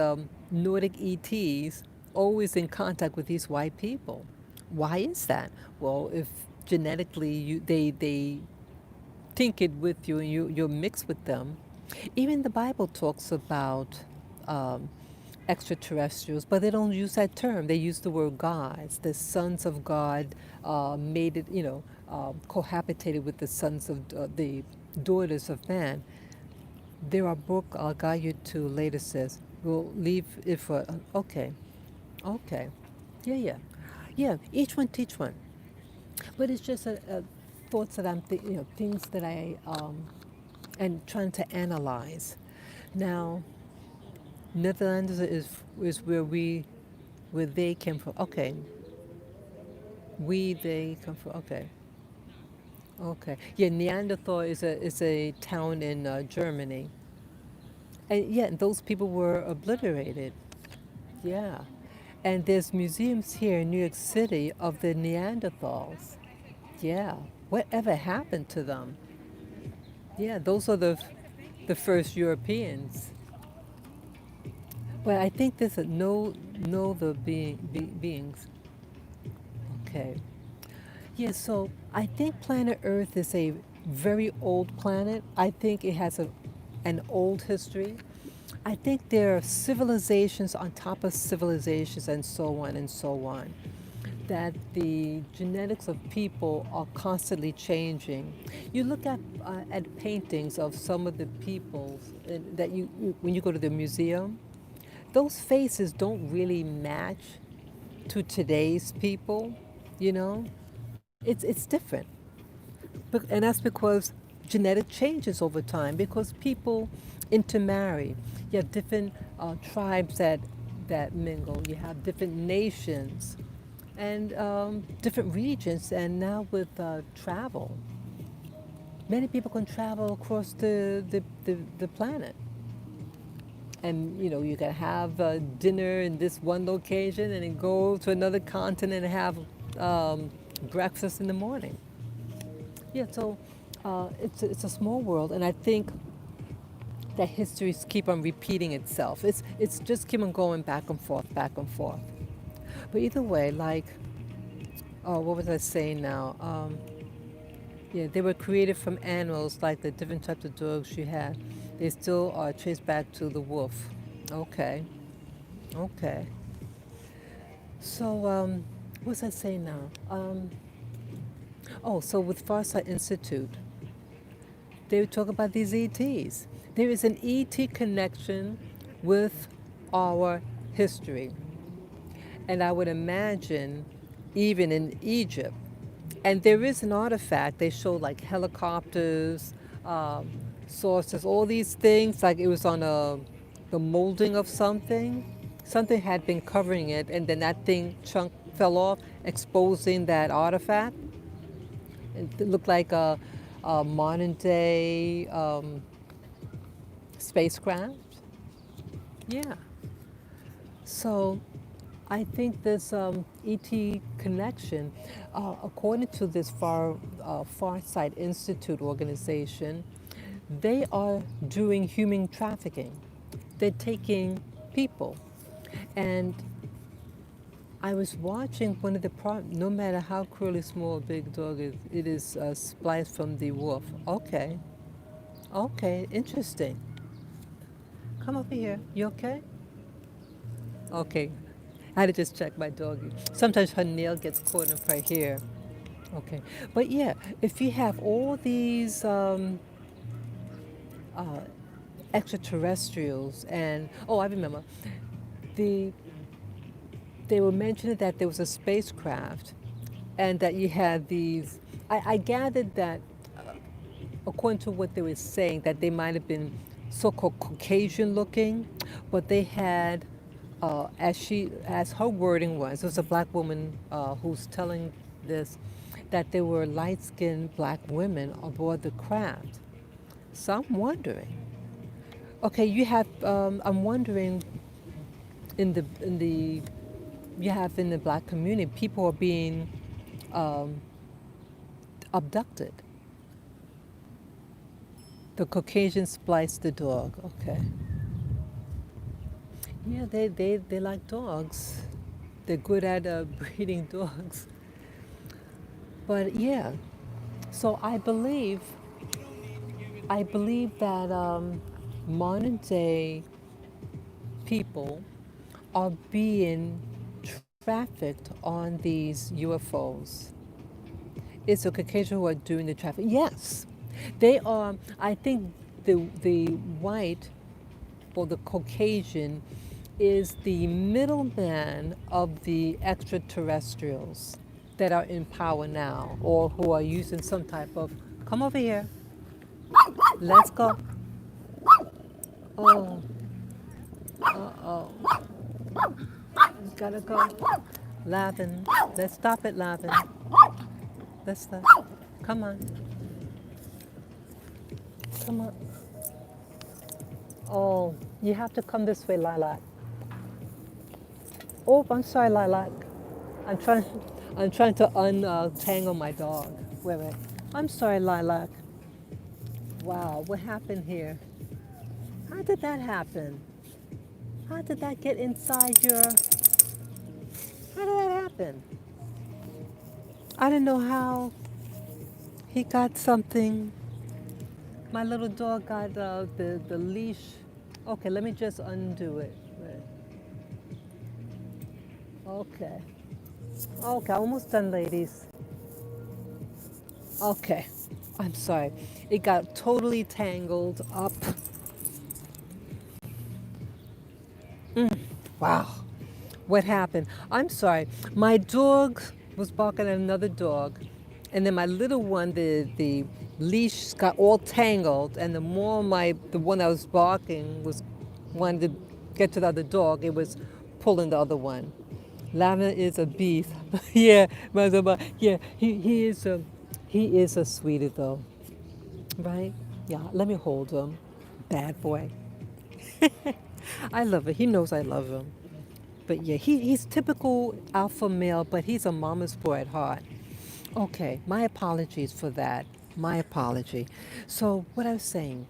Nordic ETs always in contact with these white people. Why is that? Well, if genetically they tinkered with you and you're mixed with them, even the Bible talks about um, extraterrestrials, but they don't use that term. They use the word gods. The sons of God made it, cohabitated with the sons of the daughters of man. There are book I'll guide you to later says, we'll leave it for, okay, okay. Yeah, yeah. Yeah, each one teach one. But it's just thoughts that things that I, and trying to analyze. Now, Netherlands is where they came from. Okay. They come from, okay. Okay. Yeah, Neanderthal is a town in Germany. And yeah, those people were obliterated. Yeah. And there's museums here in New York City of the Neanderthals. Yeah. Whatever happened to them? Yeah, those are the first Europeans. But I think there's a know the beings. Okay. Yeah, so I think planet Earth is a very old planet. I think it has an old history. I think there are civilizations on top of civilizations and so on and so on. That the genetics of people are constantly changing. You look at paintings of some of the peoples that when you go to the museum, those faces don't really match to today's people, you know? It's different. And that's because genetic changes over time because people intermarry. You have different tribes that mingle. You have different nations and different regions. And now with travel, many people can travel across the planet. And you can have dinner in this one location and then go to another continent and have breakfast in the morning. Yeah, so it's a small world, and I think that histories keep on repeating itself. It's just keep on going back and forth, back and forth. But either way, like, what was I saying now? Yeah, they were created from animals, like the different types of dogs you had. They still are traced back to the wolf. Okay, okay. So, what was I saying now? So with Farsight Institute, they would talk about these ETs. There is an ET connection with our history. And I would imagine even in Egypt, and there is an artifact, they show like helicopters, um, sources, all these things, like it was on the molding of something. Something had been covering it, and then that thing chunk fell off, exposing that artifact. It looked like a modern day spacecraft. Yeah. So I think this ET connection, according to this Farsight Institute organization, they are doing human trafficking. They're taking people. And I was watching one of the no matter how cruelly small a big dog is, it is spliced from the wolf. Okay, okay, interesting. Come over here. You okay? Okay. I had to just check my doggy. Sometimes her nail gets caught in her hair. Okay. But yeah, if you have all these uh, extraterrestrials and, oh, I remember, the they were mentioning that there was a spacecraft and that you had these. I gathered that, according to what they were saying, that they might have been so-called Caucasian looking, but they had, as her wording was, it was a black woman who's telling this, that there were light-skinned black women aboard the craft. So I'm wondering. Okay, you have. I'm wondering, in the you have in the black community, people are being um, abducted. The Caucasian spliced the dog. Okay. Yeah, they like dogs. They're good at breeding dogs. But yeah, so I believe that modern day people are being trafficked on these UFOs. It's the Caucasian who are doing the traffic. Yes, they are. I think the white or the Caucasian is the middleman of the extraterrestrials that are in power now or who are using some type of. Come over here. Let's go. Oh, oh. You gotta go. Lavin. Let's stop it, Lavin. Let's stop. Come on. Come on. Oh, you have to come this way, Lilac. Oh, I'm sorry, Lilac. I'm trying. I'm trying to untangle my dog. Wait, wait. I'm sorry, Lilac. Wow, what happened here? How did that happen? How did that get inside your? How did that happen? I didn't know how he got something. My little dog got the leash. Okay, let me just undo it. Wait. Okay. Okay, almost done, ladies. Okay. I'm sorry. It got totally tangled up. Wow. What happened? I'm sorry. My dog was barking at another dog, and then my little one, the leash got all tangled, and the more the one that was barking was wanted to get to the other dog, it was pulling the other one. Lavender is a beast. Yeah, yeah, he is a sweetie though, right? Yeah, let me hold him. Bad boy. I love it. He knows I love him. But yeah, he's typical alpha male, but he's a mama's boy at heart. Okay, my apologies for that. My apology. So, what I was saying,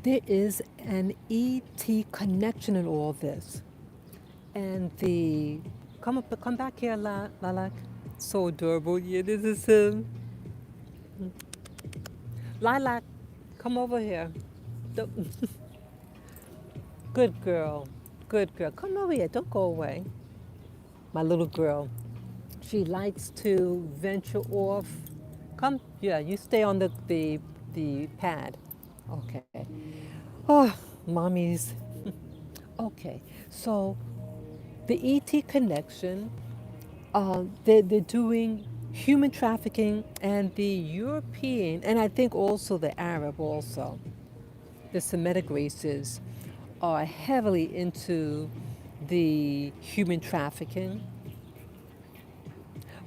there is an ET connection in all this. And come back here, Lilac. So adorable. Yeah, this is him. Lilac, come over here. Good girl. Good girl. Come over here. Don't go away. My little girl. She likes to venture off. Come, yeah, you stay on the pad. Okay. Oh, mommies. Okay, so the ET connection, they're doing human trafficking and the European, and I think also the Arab also, the Semitic races are heavily into the human trafficking,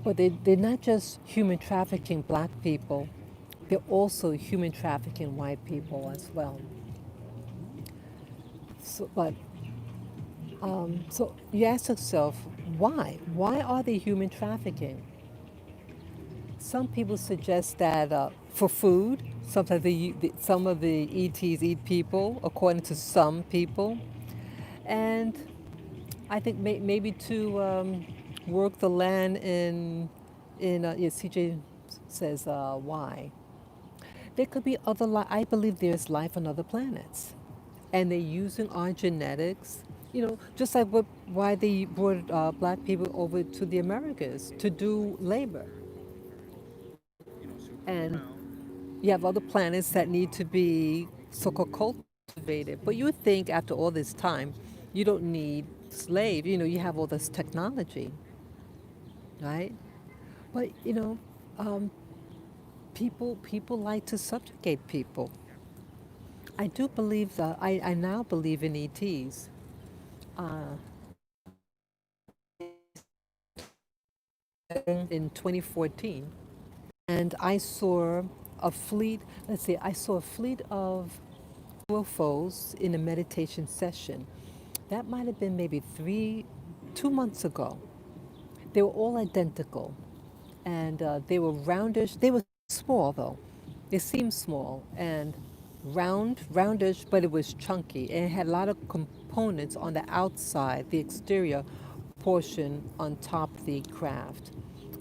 but they're not just human trafficking black people, they're also human trafficking white people as well. So you ask yourself, why? Why are they human trafficking? Some people suggest that for food, sometimes some of the ETs eat people, according to some people. And I think maybe to work the land yeah, CJ says why. There could be other life. I believe there's life on other planets. And they're using our genetics, just like why they brought black people over to the Americas to do labor. And you have other planets that need to be so-called cultivated. But you would think after all this time, you don't need slave. You have all this technology, right? But um, people like to subjugate people. I do believe that I now believe in ETs. Uh, in 2014, and I saw a fleet. Let's see, I saw a fleet of UFOs in a meditation session. That might have been maybe 2 months ago. They were all identical, and they were roundish. They were small though. They seemed small and roundish, but it was chunky, and it had a lot of components on the outside, the exterior portion on top of the craft,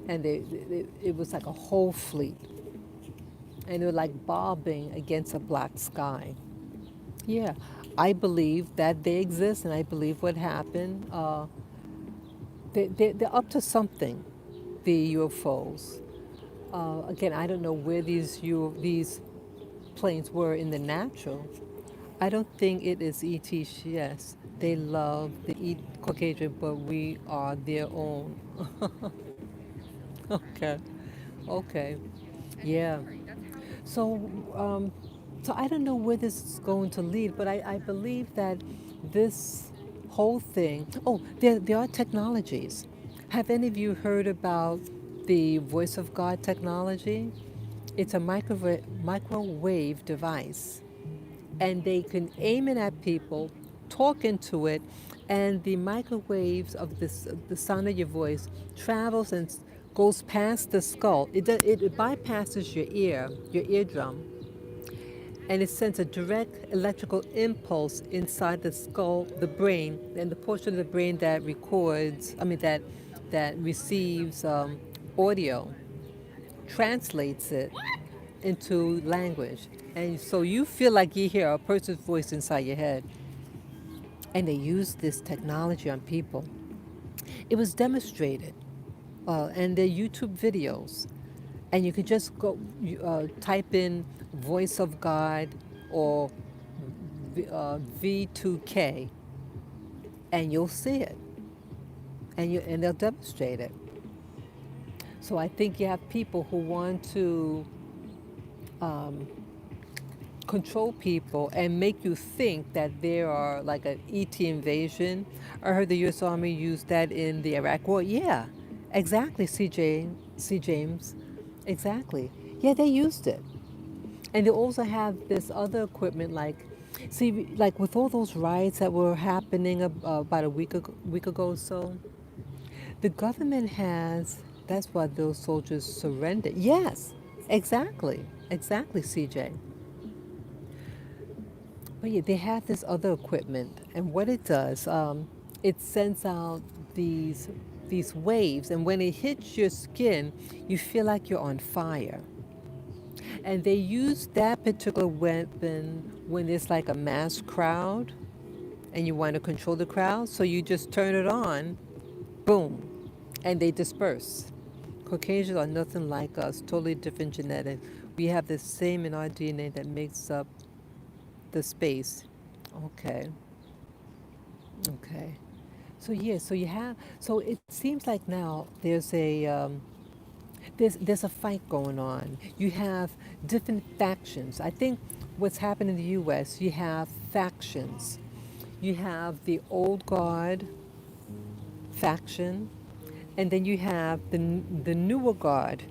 and it was like a whole fleet, and they were like bobbing against a black sky. Yeah, I believe that they exist, and I believe what happened. They're up to something, the UFOs. Again, I don't know where these planes were in the natural. I don't think it is ETs. Yes, they love the Caucasian, but we are their own. Okay, okay, yeah. So, so I don't know where this is going to lead, but I believe that this whole thing. Oh, there are technologies. Have any of you heard about the Voice of God technology? It's a microwave device, and they can aim it at people, talk into it, and the microwaves of the sound of your voice travels and goes past the skull. It bypasses your eardrum, and it sends a direct electrical impulse inside the skull, the brain, and the portion of the brain that records, I mean, that receives audio, translates it into language. And so you feel like you hear a person's voice inside your head. And they use this technology on people. It was demonstrated, and there are YouTube videos. And you could just type in voice of God or V2K, and you'll see it. And they'll demonstrate it. So I think you have people who want to control people and make you think that there are like an ET invasion. I heard the U.S. Army used that in the Iraq War. Yeah, exactly, C. James. Exactly. Yeah, they used it. And they also have this other equipment like, see, like with all those riots that were happening about a week ago or so, the government has, that's why those soldiers surrendered. Yes, exactly, CJ. But yeah, they have this other equipment, and what it does, it sends out these these waves, and when it hits your skin, you feel like you're on fire. And they use that particular weapon when there's like a mass crowd, and you want to control the crowd, so you just turn it on, boom, and they disperse. Caucasians are nothing like us, totally different genetics. We have the same in our DNA that makes up the space. Okay, okay. So yeah, so you have, so it seems like now there's a, There's a fight going on. You have different factions. I think what's happened in the U.S. You have factions. You have the old guard faction, and then you have the newer guard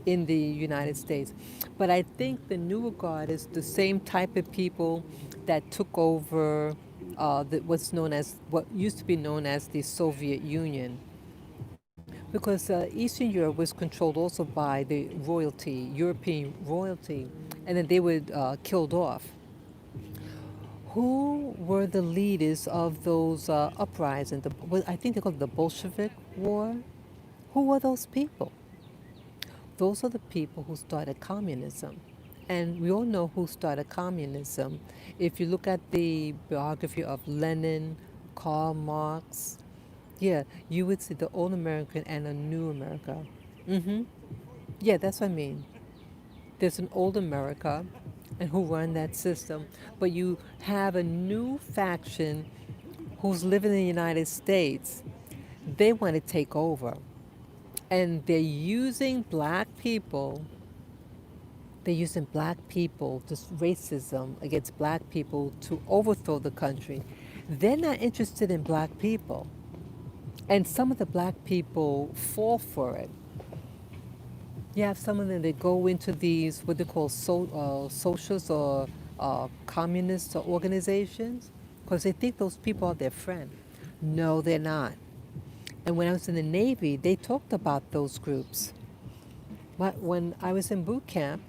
in the United States. But I think the newer guard is the same type of people that took over what used to be known as the Soviet Union, because Eastern Europe was controlled also by the royalty, European royalty, and then they were killed off. Who were the leaders of those uprisings? I think they called it the Bolshevik War. Who were those people? Those are the people who started communism. And we all know who started communism. If you look at the biography of Lenin, Karl Marx, yeah, you would see the old American and a new America. hmm Yeah, that's what I mean. There's an old America and who run that system, but you have a new faction who's living in the United States. They want to take over. And they're using black people, this racism against black people to overthrow the country. They're not interested in black people. And some of the black people fall for it. You have some of them that go into these, what they call socialist or communist organizations, because they think those people are their friend. No, they're not. And when I was in the Navy, they talked about those groups. But when I was in boot camp,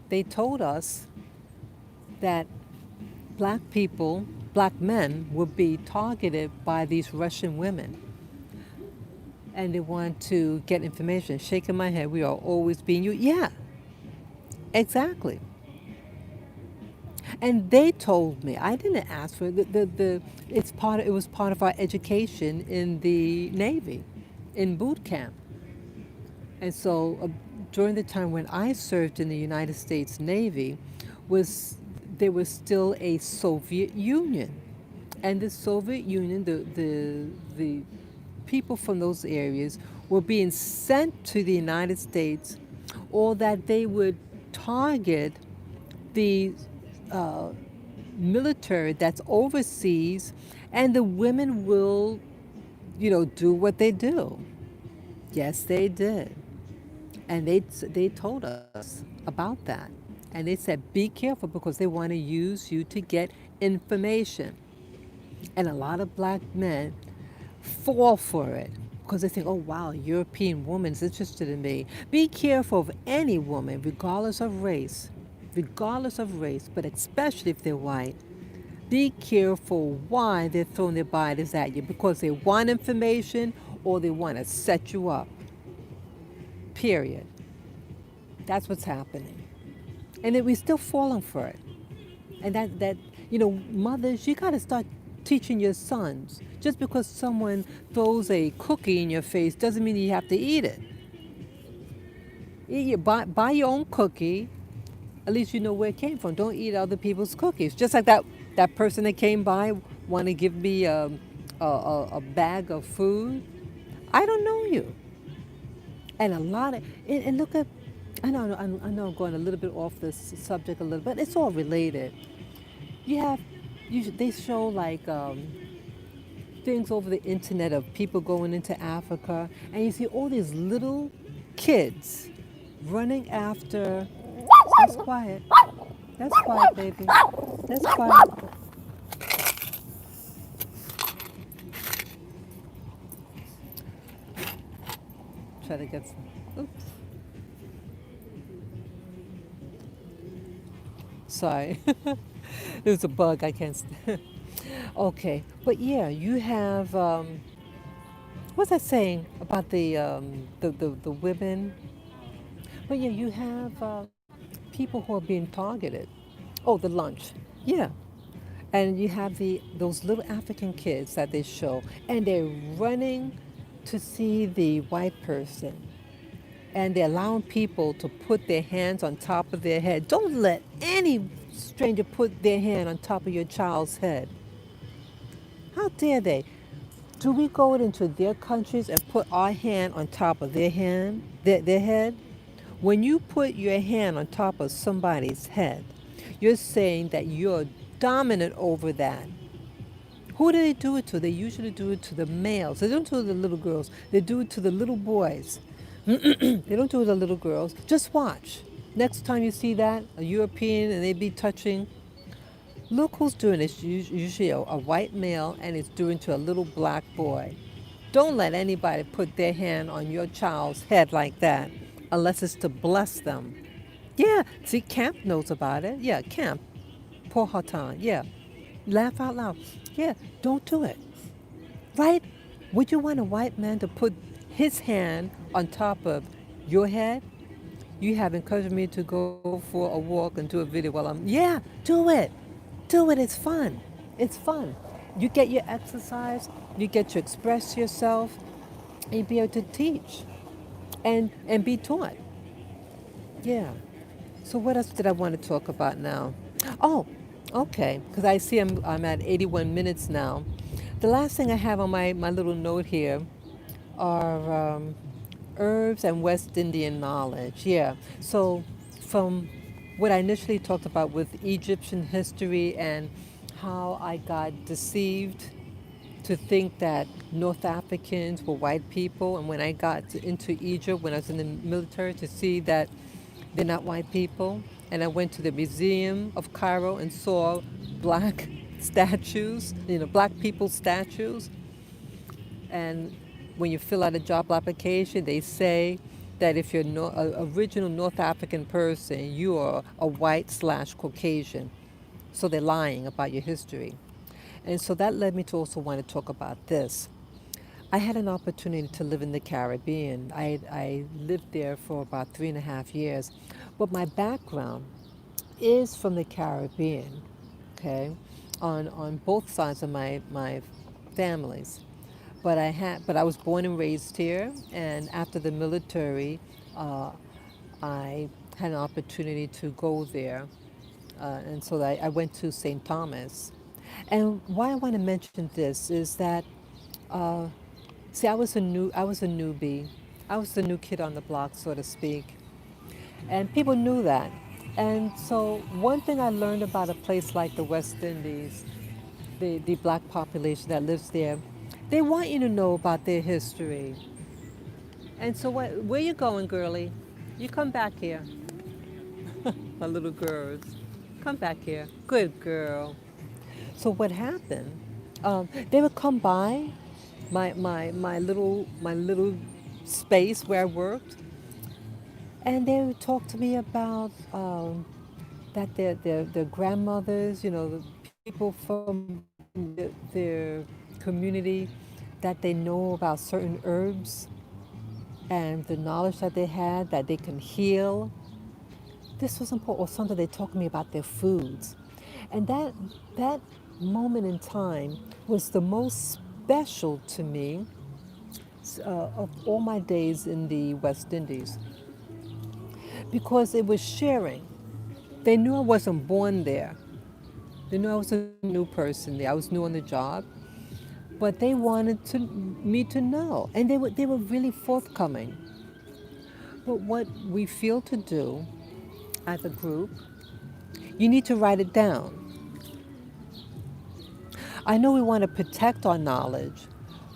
they told us that black people, black men, would be targeted by these Russian women. And they want to get information. Shaking my head, we are always being used. Yeah, exactly. And they told me, I didn't ask for it. It was part of our education in the Navy, in boot camp. And so during the time when I served in the United States Navy, there was still a Soviet Union. And the Soviet Union, the people from those areas were being sent to the United States, or that they would target the military that's overseas, and the women will, do what they do. Yes, they did. And they told us about that. And they said, be careful because they want to use you to get information. And a lot of black men fall for it because they think, oh, wow, European woman's interested in me. Be careful of any woman, regardless of race, but especially if they're white. Be careful why they're throwing their bodies at you, because they want information or they want to set you up. Period. That's what's happening. And then we're still falling for it. And mothers, you got to start teaching your sons. Just because someone throws a cookie in your face doesn't mean you have to eat it. Buy your own cookie. At least you know where it came from. Don't eat other people's cookies. Just like that person that came by want to give me a bag of food. I don't know you. And look at, I know I'm going a little bit off this subject a little bit. It's all related. They show like things over the internet of people going into Africa, and you see all these little kids running after. That's quiet. That's quiet, baby. That's quiet. Try to get some. Oops. Sorry. There's a bug. I can't. Okay. But yeah, you have. What's that saying about the women? But yeah, you have people who are being targeted. Oh, the lunch. Yeah. And you have those little African kids that they show, and they're running to see the white person. And they're allowing people to put their hands on top of their head. Don't let any stranger put their hand on top of your child's head. How dare they? Do we go into their countries and put our hand on top of their head? When you put your hand on top of somebody's head, you're saying that you're dominant over that. Who do they do it to? They usually do it to the males. They don't do it to the little girls. They do it to the little boys. They don't do it to the little girls. Just watch. Next time you see that, a European, and they be touching, look who's doing it. It's usually a white male, and it's doing to a little black boy. Don't let anybody put their hand on your child's head like that unless it's to bless them. Yeah, see, Camp knows about it. Yeah, Camp. Paul Hatan. Yeah. Laugh out loud. Yeah, don't do it. Right? Would you want a white man to put his hand on top of your head? You have encouraged me to go for a walk and do a video while yeah, do it. Do it. It's fun. It's fun. You get your exercise, you get to express yourself, and you be able to teach and be taught. Yeah. So what else did I want to talk about now? Oh, okay. Because I see I'm at 81 minutes now. The last thing I have on my little note here are herbs and West Indian knowledge. Yeah. So from what I initially talked about with Egyptian history and how I got deceived to think that North Africans were white people, and when I got into Egypt, when I was in the military, to see that they're not white people, and I went to the Museum of Cairo and saw black statues, black people statues, and when you fill out a job application, they say that if you're an original North African person, you are a white/Caucasian. So they're lying about your history. And so that led me to also want to talk about this. I had an opportunity to live in the Caribbean. I lived there for about 3.5 years. But my background is from the Caribbean, okay, on both sides of my families. But I was born and raised here, and after the military, I had an opportunity to go there, and so I went to St. Thomas. And why I want to mention this is that, see, I was a newbie. I was the new kid on the block, so to speak, and people knew that. And so one thing I learned about a place like the West Indies, the black population that lives there, they want you to know about their history. And so where you going, girlie? You come back here. My little girls, come back here. Good girl. So what happened? They would come by my little space where I worked, and they would talk to me about that their grandmothers, the people from their community, that they know about certain herbs and the knowledge that they had, that they can heal. This was important. Or something they talked to me about their foods. And that moment in time was the most special to me of all my days in the West Indies, because it was sharing. They knew I wasn't born there. They knew I was a new person there. I was new on the job, but they wanted me to know, and they were really forthcoming. But what we feel to do as a group, you need to write it down. I know we want to protect our knowledge,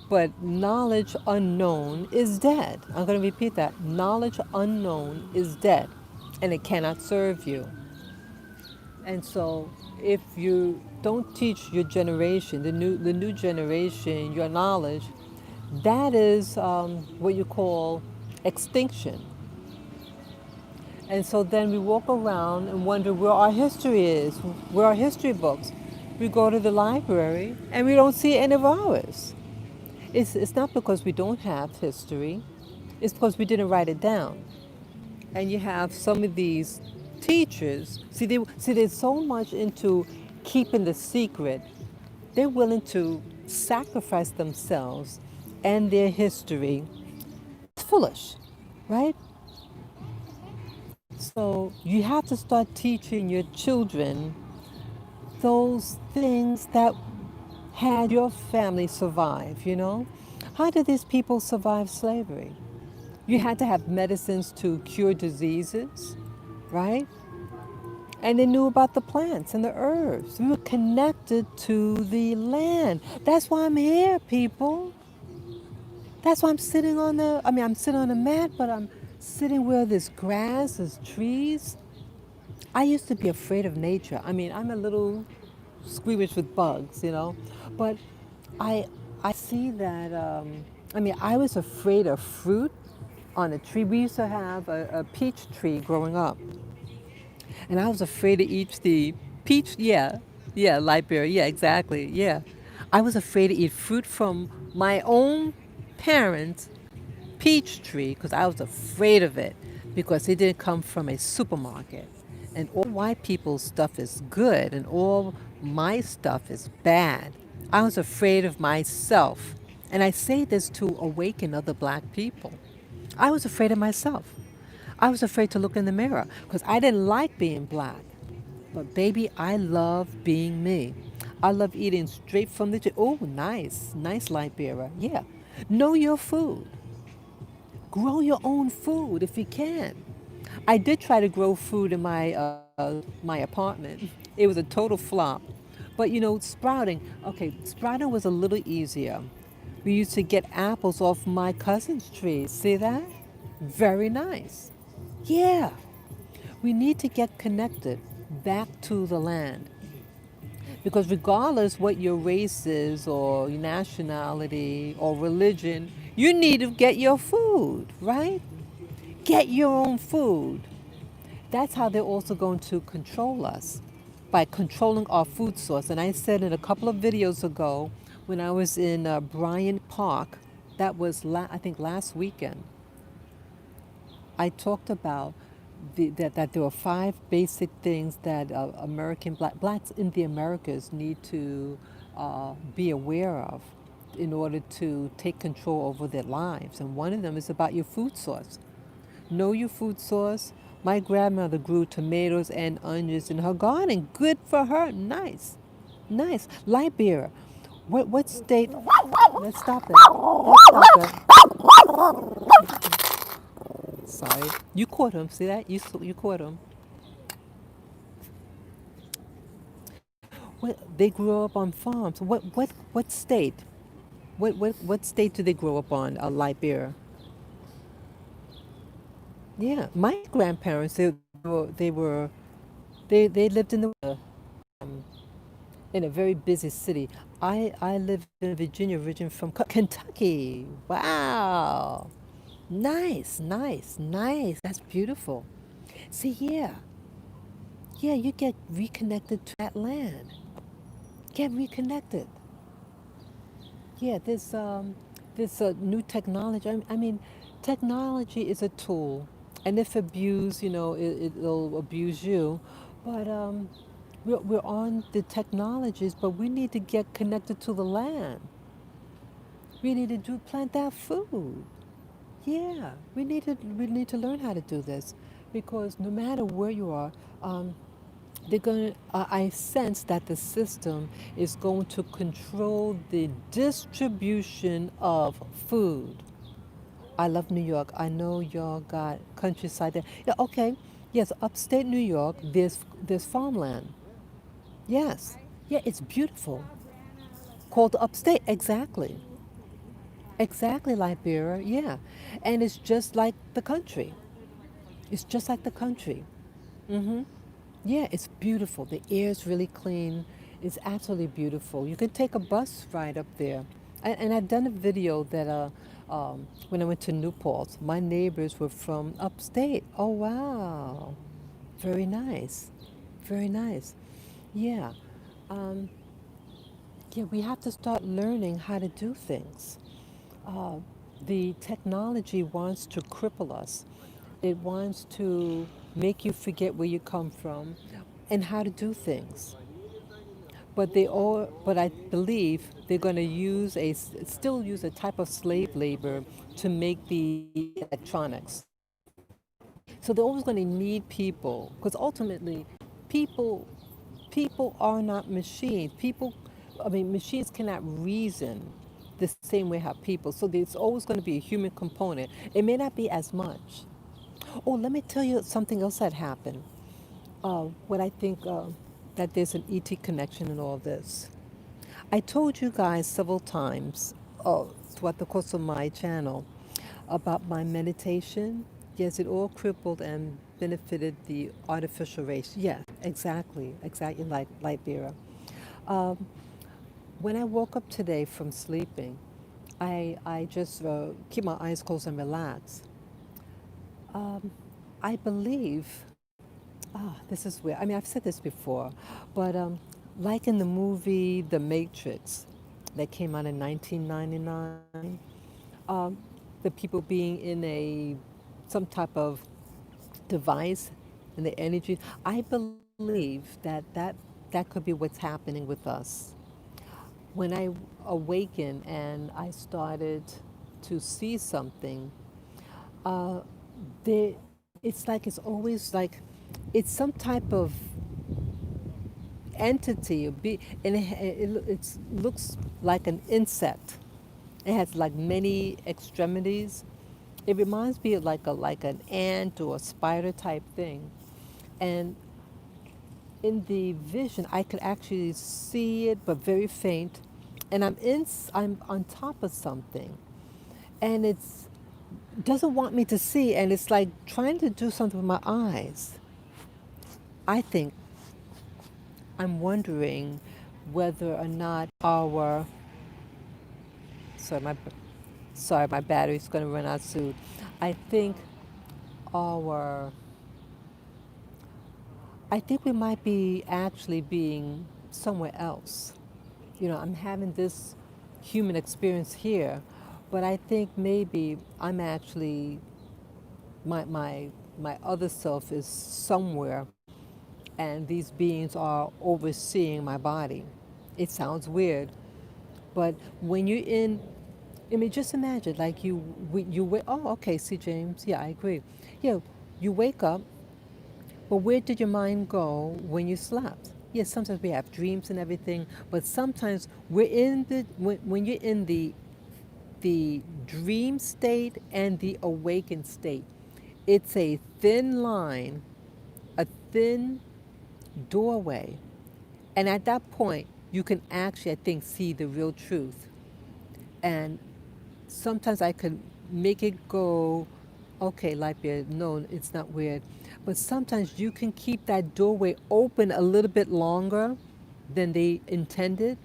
but knowledge unknown is dead. I'm going to repeat that. Knowledge unknown is dead, and it cannot serve you. And so if you don't teach your generation, the new generation, your knowledge, that is what you call extinction. And so then we walk around and wonder where our history is, where our history books. We go to the library and we don't see any of ours. It's not because we don't have history, it's because we didn't write it down. And you have some of these teachers, they're so much into keeping the secret, they're willing to sacrifice themselves and their history. It's foolish, right? So you have to start teaching your children those things that had your family survive, you know? How did these people survive slavery? You had to have medicines to cure diseases, right? And they knew about the plants and the herbs. We were connected to the land. That's why I'm here, people. That's why I'm sitting on I'm sitting on a mat, but I'm sitting where there's grass, there's trees. I used to be afraid of nature. I mean, I'm a little squeamish with bugs, you know, but I, I see that, I was afraid of fruit on a tree. We used to have a peach tree growing up, and I was afraid to eat the peach. Yeah, yeah, light berry. Yeah, exactly. Yeah, I was afraid to eat fruit from my own parents' peach tree because I was afraid of it because it didn't come from a supermarket. And all white people's stuff is good and all my stuff is bad. I was afraid of myself. And I say this to awaken other black people. I was afraid of myself. I was afraid to look in the mirror because I didn't like being black. But baby, I love being me. I love eating straight from the tree. Oh, nice, nice light bearer. Yeah. Know your food. Grow your own food if you can. I did try to grow food in my apartment. It was a total flop. But you know, sprouting. Okay, sprouting was a little easier. We used to get apples off my cousin's tree. See that? Very nice. Yeah. We need to get connected back to the land. Because regardless what your race is or your nationality or religion, you need to get your food, right? Get your own food. That's how they're also going to control us by controlling our food source. And I said in a couple of videos ago when I was in Bryant Park, that was I think last weekend, I talked about that there are five basic things that blacks in the Americas need to be aware of in order to take control over their lives. And one of them is about your food source. Know your food source. My grandmother grew tomatoes and onions in her garden. Good for her. Nice. Nice. Liberia. What state? Let's stop it. Let's stop it. Sorry. You caught him. See that? You caught him. They grew up on farms. What state? What state do they grow up on? Liberia. Yeah, my grandparents they were they lived in a very busy city. I live in Virginia, originally from Kentucky. Wow, nice, nice, nice. That's beautiful. See, yeah, yeah, you get reconnected to that land. Get reconnected. Yeah, this new technology. I mean, technology is a tool, and if abused, you know, it'll abuse you. But we're on the technologies, but we need to get connected to the land. We need to plant that food. Yeah, we need to learn how to do this, because no matter where you are, they're going to, I sense that the system is going to control the distribution of food. I love New York. I know y'all got countryside there. Yeah, okay. Yes, upstate New York, there's farmland. Yes. Yeah, it's beautiful. Called upstate. Exactly. Exactly, Liberia. Yeah. And it's just like the country. It's just like the country. Mm-hmm. Yeah, it's beautiful. The air is really clean. It's absolutely beautiful. You can take a bus ride up there. And I've done a video that when I went to Newport, my neighbors were from upstate. Oh, wow. Very nice. Very nice. Yeah. Um, yeah, we have to start learning how to do things. Uh, the technology wants to cripple us. It wants to make you forget where you come from and how to do things. But I believe they're going to still use a type of slave labor to make the electronics. So they're always going to need people, because ultimately, people, people are not machines. I mean, machines cannot reason the same way how people. So there's always going to be a human component. It may not be as much. Oh, let me tell you something else that happened. What I think that there's an ET connection in all this. I told you guys several times throughout the course of my channel about my meditation. Yes, it all crippled and benefited the artificial race. Yeah, exactly like Light Bearer. Um, when I woke up today from sleeping, I just keep my eyes closed and relax. Um, I believe, this is weird. I mean, I've said this before, but like in the movie The Matrix that came out in 1999, um, the people being in some type of device and the energy, I believe that could be what's happening with us. When I awakened and I started to see something, uh, there, it's always like it's some type of entity, and it looks like an insect. It has like many extremities. It reminds me of like an ant or a spider type thing, and in the vision, I could actually see it, but very faint. And I'm on top of something, and it's doesn't want me to see, and it's like trying to do something with my eyes. I think I'm wondering whether or not our sorry my sorry my battery's going to run out soon. I think our I think we might be actually being somewhere else. You know, I'm having this human experience here, but I think maybe I'm actually my other self is somewhere, and these beings are overseeing my body. It sounds weird, but when you're in, I mean, just imagine like you wake. Oh, okay, see James. Yeah, I agree. Yeah, you wake up, but where did your mind go when you slept? Yes, sometimes we have dreams and everything, but sometimes we're in the when you're in the dream state and the awakened state. It's a thin line, a thin doorway. And at that point, you can actually, I think, see the real truth. And sometimes I could make it go, okay, Lightbeard, no, it's not weird. But sometimes you can keep that doorway open a little bit longer than they intended,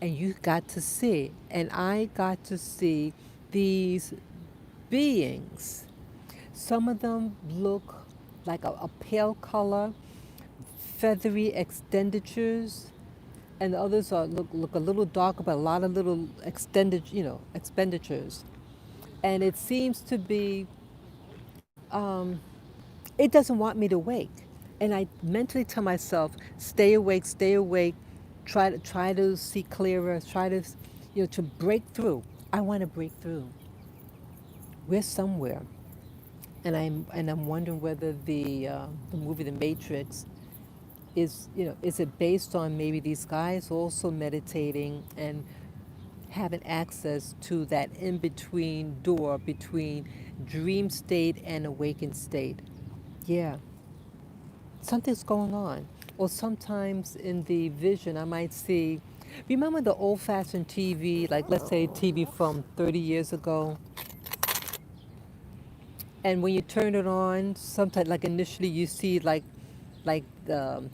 and you got to see. And I got to see these beings. Some of them look like a pale color, feathery expenditures, and the others look a little darker, but a lot of little extended, expenditures. And it seems to be, um, it doesn't want me to wake. And I mentally tell myself, stay awake, try to see clearer, try to, to break through. I want to break through. We're somewhere, and I'm wondering whether the movie The Matrix is it based on maybe these guys also meditating and having access to that in between door between dream state and awakened state. Yeah, something's going on. Or sometimes in the vision, I might see. Remember the old-fashioned TV, like let's say TV from 30 years ago, and when you turn it on, sometimes like initially you see like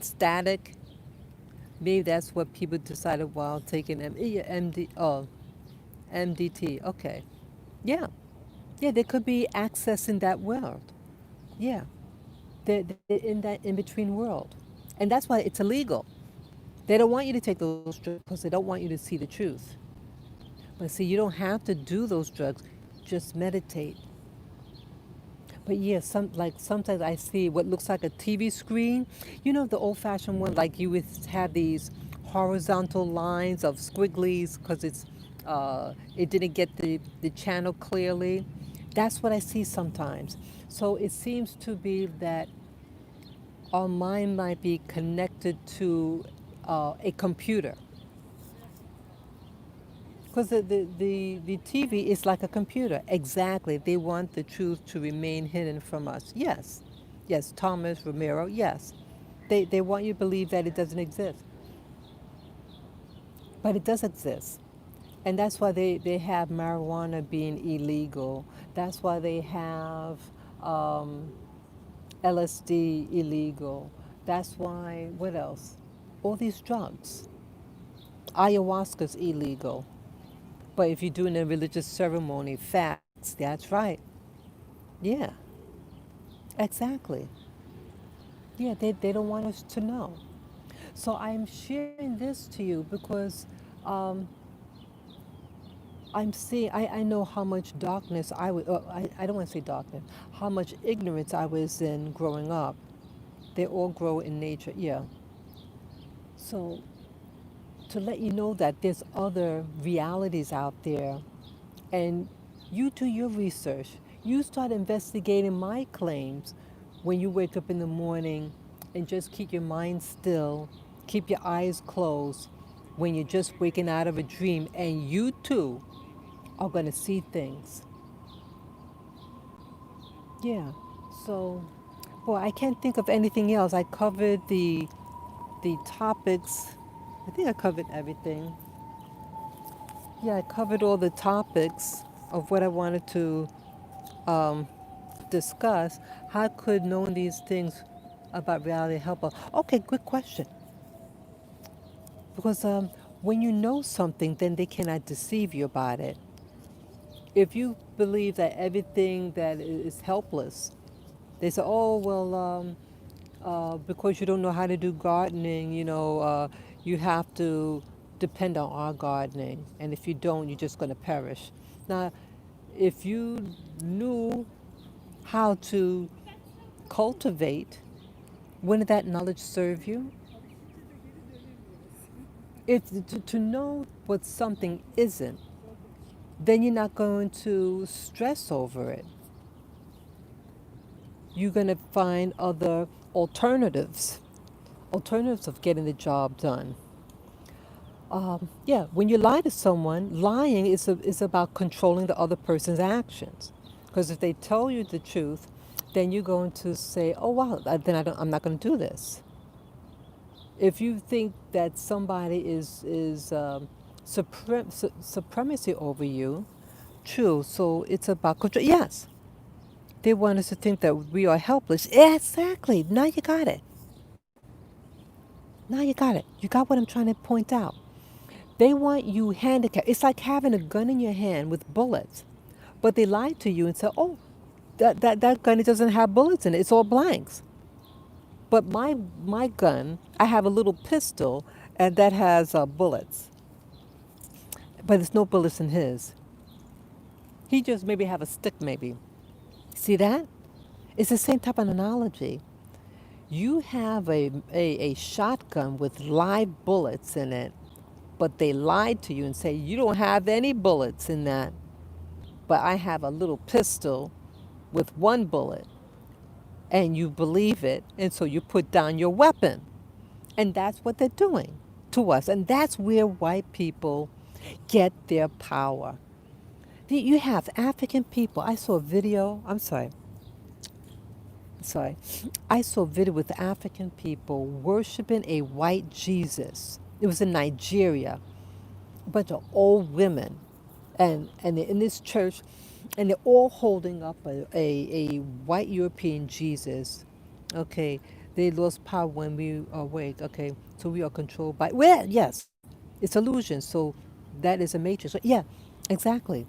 static. Maybe that's what people decided while taking MDT. Okay, yeah, yeah, they could be accessing that world. Yeah, they're in that in between world, and that's why it's illegal. They don't want you to take those drugs because they don't want you to see the truth. But see, you don't have to do those drugs. Just meditate. But yeah, sometimes I see what looks like a TV screen. You know the old-fashioned one, like you would have these horizontal lines of squigglies because it didn't get the channel clearly. That's what I see sometimes. So it seems to be that our mind might be connected to a computer. Because the TV is like a computer. Exactly. They want the truth to remain hidden from us. Yes. Yes, Thomas Romero, yes. They want you to believe that it doesn't exist. But it does exist. And that's why they have marijuana being illegal. That's why they have um, LSD illegal. That's why, what else? All these drugs. Ayahuasca's illegal. But if you're doing a religious ceremony, facts, that's right. Yeah, exactly. Yeah, they don't want us to know. So I'm sharing this to you because um, I'm seeing, I know how much darkness I don't want to say darkness, how much ignorance I was in growing up. They all grow in nature, yeah. So to let you know that there's other realities out there, and you do your research. You start investigating my claims when you wake up in the morning and just keep your mind still, keep your eyes closed when you're just waking out of a dream, and you too are going to see things. Yeah. So, boy, I can't think of anything else. I covered the topics. I think I covered everything. Yeah, I covered all the topics of what I wanted to um, discuss. How could knowing these things about reality help us? Okay, good question. Because when you know something, then they cannot deceive you about it. If you believe that everything that is helpless, they say, oh, well, because you don't know how to do gardening, you have to depend on our gardening. And if you don't, you're just going to perish. Now, if you knew how to cultivate, wouldn't that knowledge serve you? If to know what something isn't, then you're not going to stress over it. You're going to find other alternatives, alternatives of getting the job done. Yeah, when you lie to someone, lying is about controlling the other person's actions. Because if they tell you the truth, then you're going to say, "Oh wow, then I'm not going to do this." If you think that somebody is supremacy over you, true. So it's about control. Yes, they want us to think that we are helpless. Exactly. Now you got it. Now you got it. You got what I'm trying to point out. They want you handicapped. It's like having a gun in your hand with bullets. But they lie to you and say, oh, that gun, it doesn't have bullets in it. It's all blanks. But my gun, I have a little pistol, and that has bullets. But there's no bullets in his. He just maybe have a stick, maybe. See that? It's the same type of analogy. You have a shotgun with live bullets in it, but they lied to you and say, you don't have any bullets in that. But I have a little pistol with one bullet, and you believe it, and so you put down your weapon. And that's what they're doing to us. And that's where white people get their power. You have African people. I saw a video, sorry. I saw a video with African people worshiping a white Jesus. It was in Nigeria. A bunch of old women, and they're in this church, and they're all holding up a white European Jesus. Okay, they lost power when we awake. Okay, so we are controlled by, well, yes, it's illusion. So that is a matrix. So, yeah, exactly.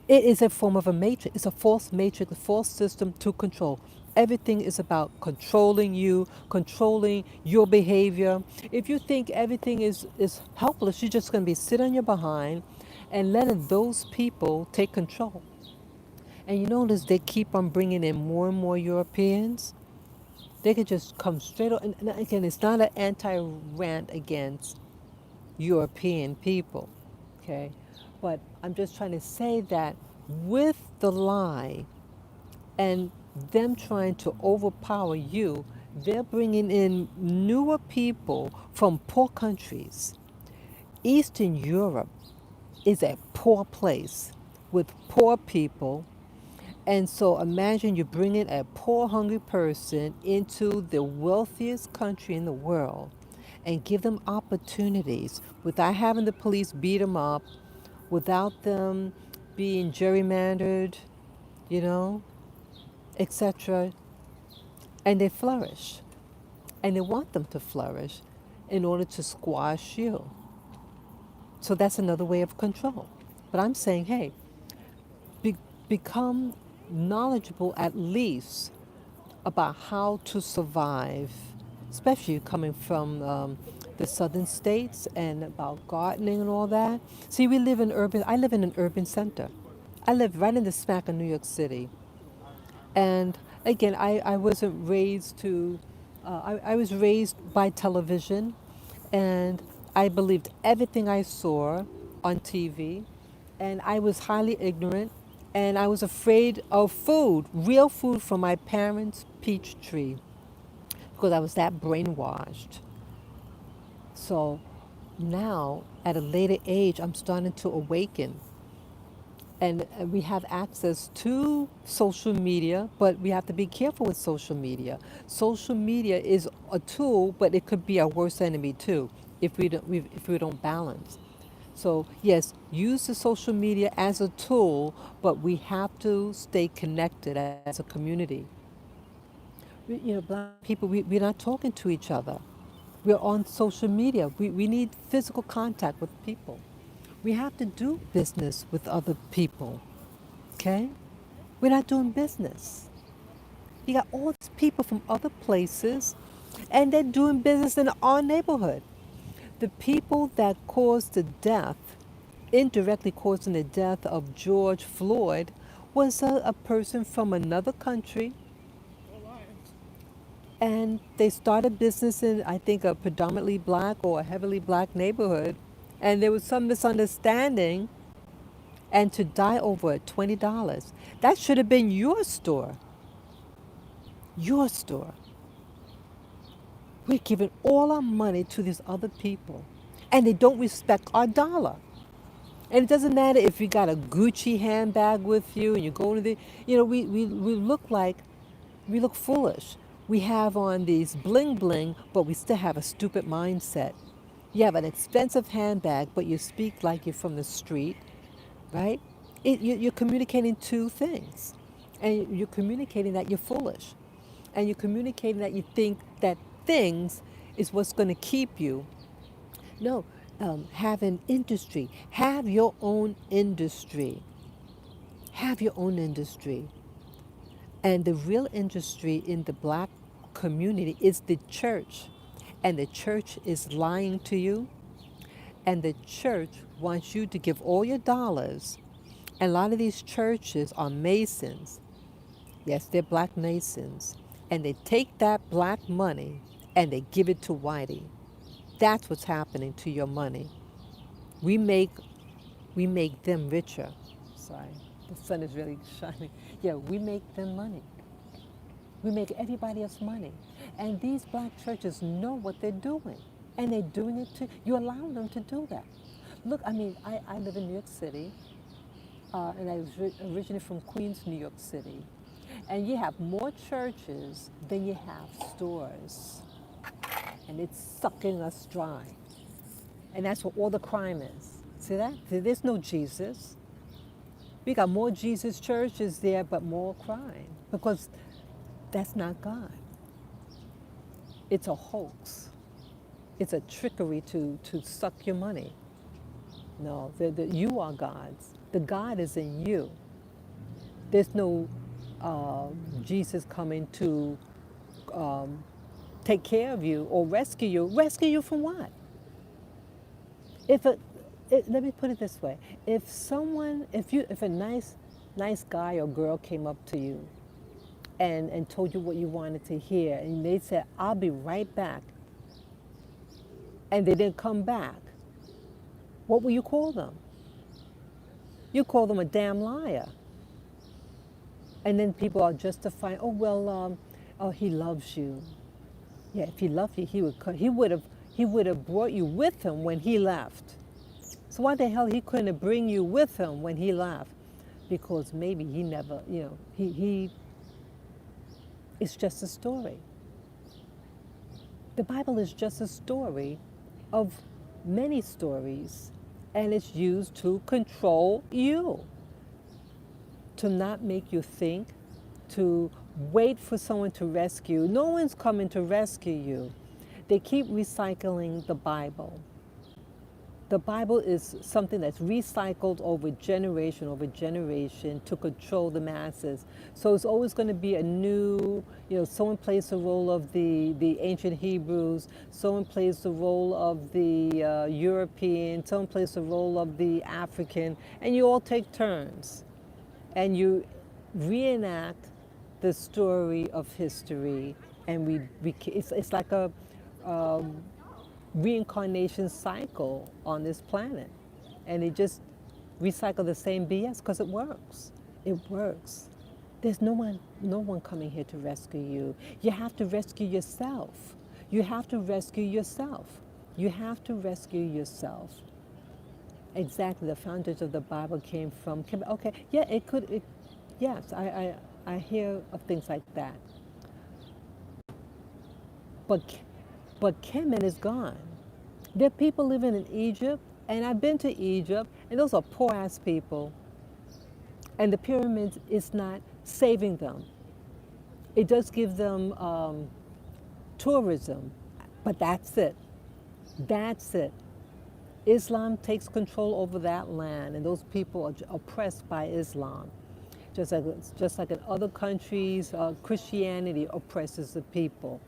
It is a form of a matrix. It's a false matrix, a false system to control. Everything is about controlling you, controlling your behavior. If you think everything is helpless, you're just going to be sitting on your behind and letting those people take control. And you notice they keep on bringing in more and more Europeans. They could just come straight on. And again, it's not an anti-rant against European people, okay? But I'm just trying to say that with the lie and them trying to overpower you, they're bringing in newer people from poor countries, Eastern Europe. is a poor place with poor people. And so imagine you're bringing a poor, hungry person into the wealthiest country in the world and give them opportunities without having the police beat them up, without them being gerrymandered, you know, etc. And they flourish. And they want them to flourish in order to squash you. So that's another way of control. But I'm saying, hey, become knowledgeable at least about how to survive, especially coming from the southern states and about gardening and all that. See, I live in an urban center. I live right in the smack of New York City. And again, I wasn't raised to, I was raised by television, and I believed everything I saw on TV, and I was highly ignorant, and I was afraid of food, real food from my parents' peach tree, because I was that brainwashed. So now, at a later age, I'm starting to awaken, and we have access to social media, but we have to be careful with social media. Social media is a tool, but it could be our worst enemy too if we don't balance. So yes, use the social media as a tool, but we have to stay connected as a community. Black people, we're not talking to each other. We're on social media. We need physical contact with people. We have to do business with other people, okay? We're not doing business. You got all these people from other places, and they're doing business in our neighborhood. The people that caused the death, indirectly causing the death of George Floyd, was a person from another country, and they started business in, I think, a predominantly black or a heavily black neighborhood, and there was some misunderstanding, and to die over $20. That should have been your store. Your store. We're giving all our money to these other people, and they don't respect our dollar. And it doesn't matter if you got a Gucci handbag with you and you go to the, we look foolish. We have on these bling bling, but we still have a stupid mindset. You have an expensive handbag, but you speak like you're from the street, right? You're communicating two things. And you're communicating that you're foolish. And you're communicating that you think that things is what's going to keep you. No, have an industry. Have your own industry. Have your own industry. And the real industry in the black community is the church. And the church is lying to you. And the church wants you to give all your dollars. And a lot of these churches are Masons. Yes, they're black Masons. And they take that black money and they give it to Whitey. That's what's happening to your money. We make them richer. Sorry, the sun is really shining. Yeah, we make them money. We make everybody else money. And these black churches know what they're doing. And they're doing it too. You allow them to do that. Look, I live in New York City, and I was originally from Queens, New York City. And you have more churches than you have stores. And it's sucking us dry. And that's what all the crime is. See that? There's no Jesus. We got more Jesus churches there, but more crime. Because that's not God. It's a hoax. It's a trickery to suck your money. No, you are God's. The God is in you. There's no Jesus coming to take care of you or rescue you. Rescue you from what? Let me put it this way: if a nice guy or girl came up to you and told you what you wanted to hear, and they said, "I'll be right back," and they didn't come back, what will you call them? You call them a damn liar. And then people are justifying, he loves you. Yeah, if he loved you, he would have brought you with him when he left. So why the hell he couldn't bring you with him when he left? Because maybe he never, he it's just a story. The Bible is just a story of many stories, and it's used to control you, to not make you think, to wait for someone to rescue. No one's coming to rescue you. They keep recycling the Bible. The Bible is something that's recycled over generation to control the masses. So it's always going to be a new, someone plays the role of the ancient Hebrews, someone plays the role of the European, someone plays the role of the African, and you all take turns. And you reenact the story of history, and it's like a reincarnation cycle on this planet, and it just recycle the same BS because it works. It works. There's no one coming here to rescue you. You have to rescue yourself. You have to rescue yourself. You have to rescue yourself. Exactly. The founders of the Bible came from. Okay. Yeah. It could. Yes. I hear of things like that. But Kemet is gone. There are people living in Egypt, and I've been to Egypt, and those are poor ass people. And the pyramids is not saving them. It does give them tourism, but that's it. That's it. Islam takes control over that land, and those people are oppressed by Islam. Just like in other countries, Christianity oppresses the people.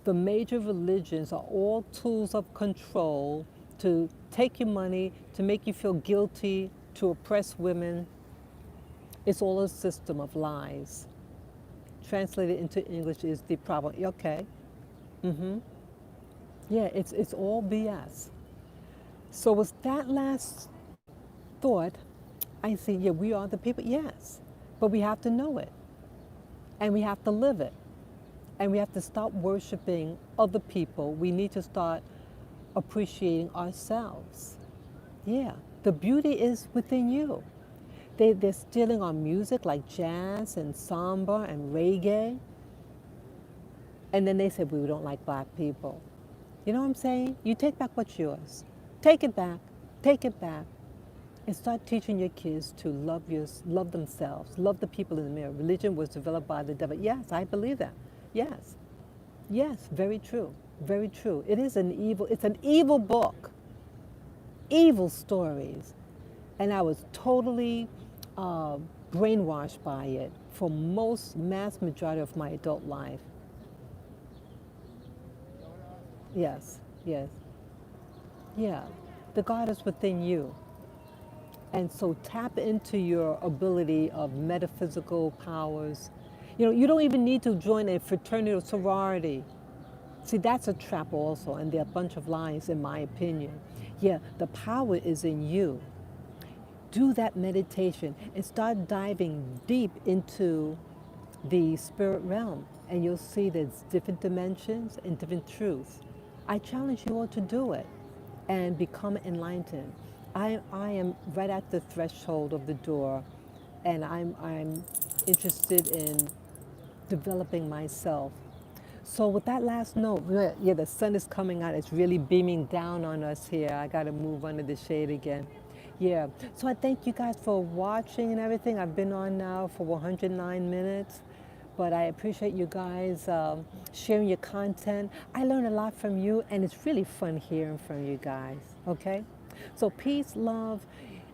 The major religions are all tools of control to take your money, to make you feel guilty, to oppress women. It's all a system of lies. Translated into English is the problem. Okay. Yeah, it's all BS. So with that last thought, I see, yeah, we are the people, yes. But we have to know it. And we have to live it. And we have to stop worshiping other people. We need to start appreciating ourselves. Yeah, the beauty is within you. They're stealing our music like jazz and samba and reggae. And then they say, we don't like black people. You know what I'm saying? You take back what's yours. Take it back. Take it back. And start teaching your kids to love themselves, love the people in the mirror. Religion was developed by the devil. Yes, I believe that. Yes. Yes, very true. Very true. It's an evil book. Evil stories. And I was totally brainwashed by it for mass majority of my adult life. Yes, yes. Yeah. The God is within you. And so tap into your ability of metaphysical powers. You don't even need to join a fraternity or sorority. See, that's a trap also, and there are a bunch of lies in my opinion. Yeah, the power is in you. Do that meditation and start diving deep into the spirit realm, and you'll see there's different dimensions and different truths. I challenge you all to do it and become enlightened. I am right at the threshold of the door, and I'm interested in developing myself. So with that last note, yeah, the sun is coming out. It's really beaming down on us here. I got to move under the shade again. Yeah. So I thank you guys for watching and everything. I've been on now for 109 minutes. But I appreciate you guys sharing your content. I learn a lot from you, and it's really fun hearing from you guys, okay? So peace, love,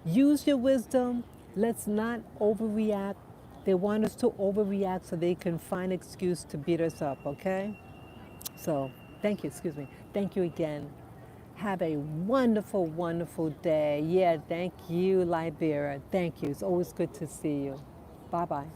use your wisdom. Let's not overreact. They want us to overreact so they can find excuse to beat us up, okay? So thank you, Thank you again. Have a wonderful, wonderful day. Yeah, thank you, Liberia. Thank you. It's always good to see you. Bye-bye.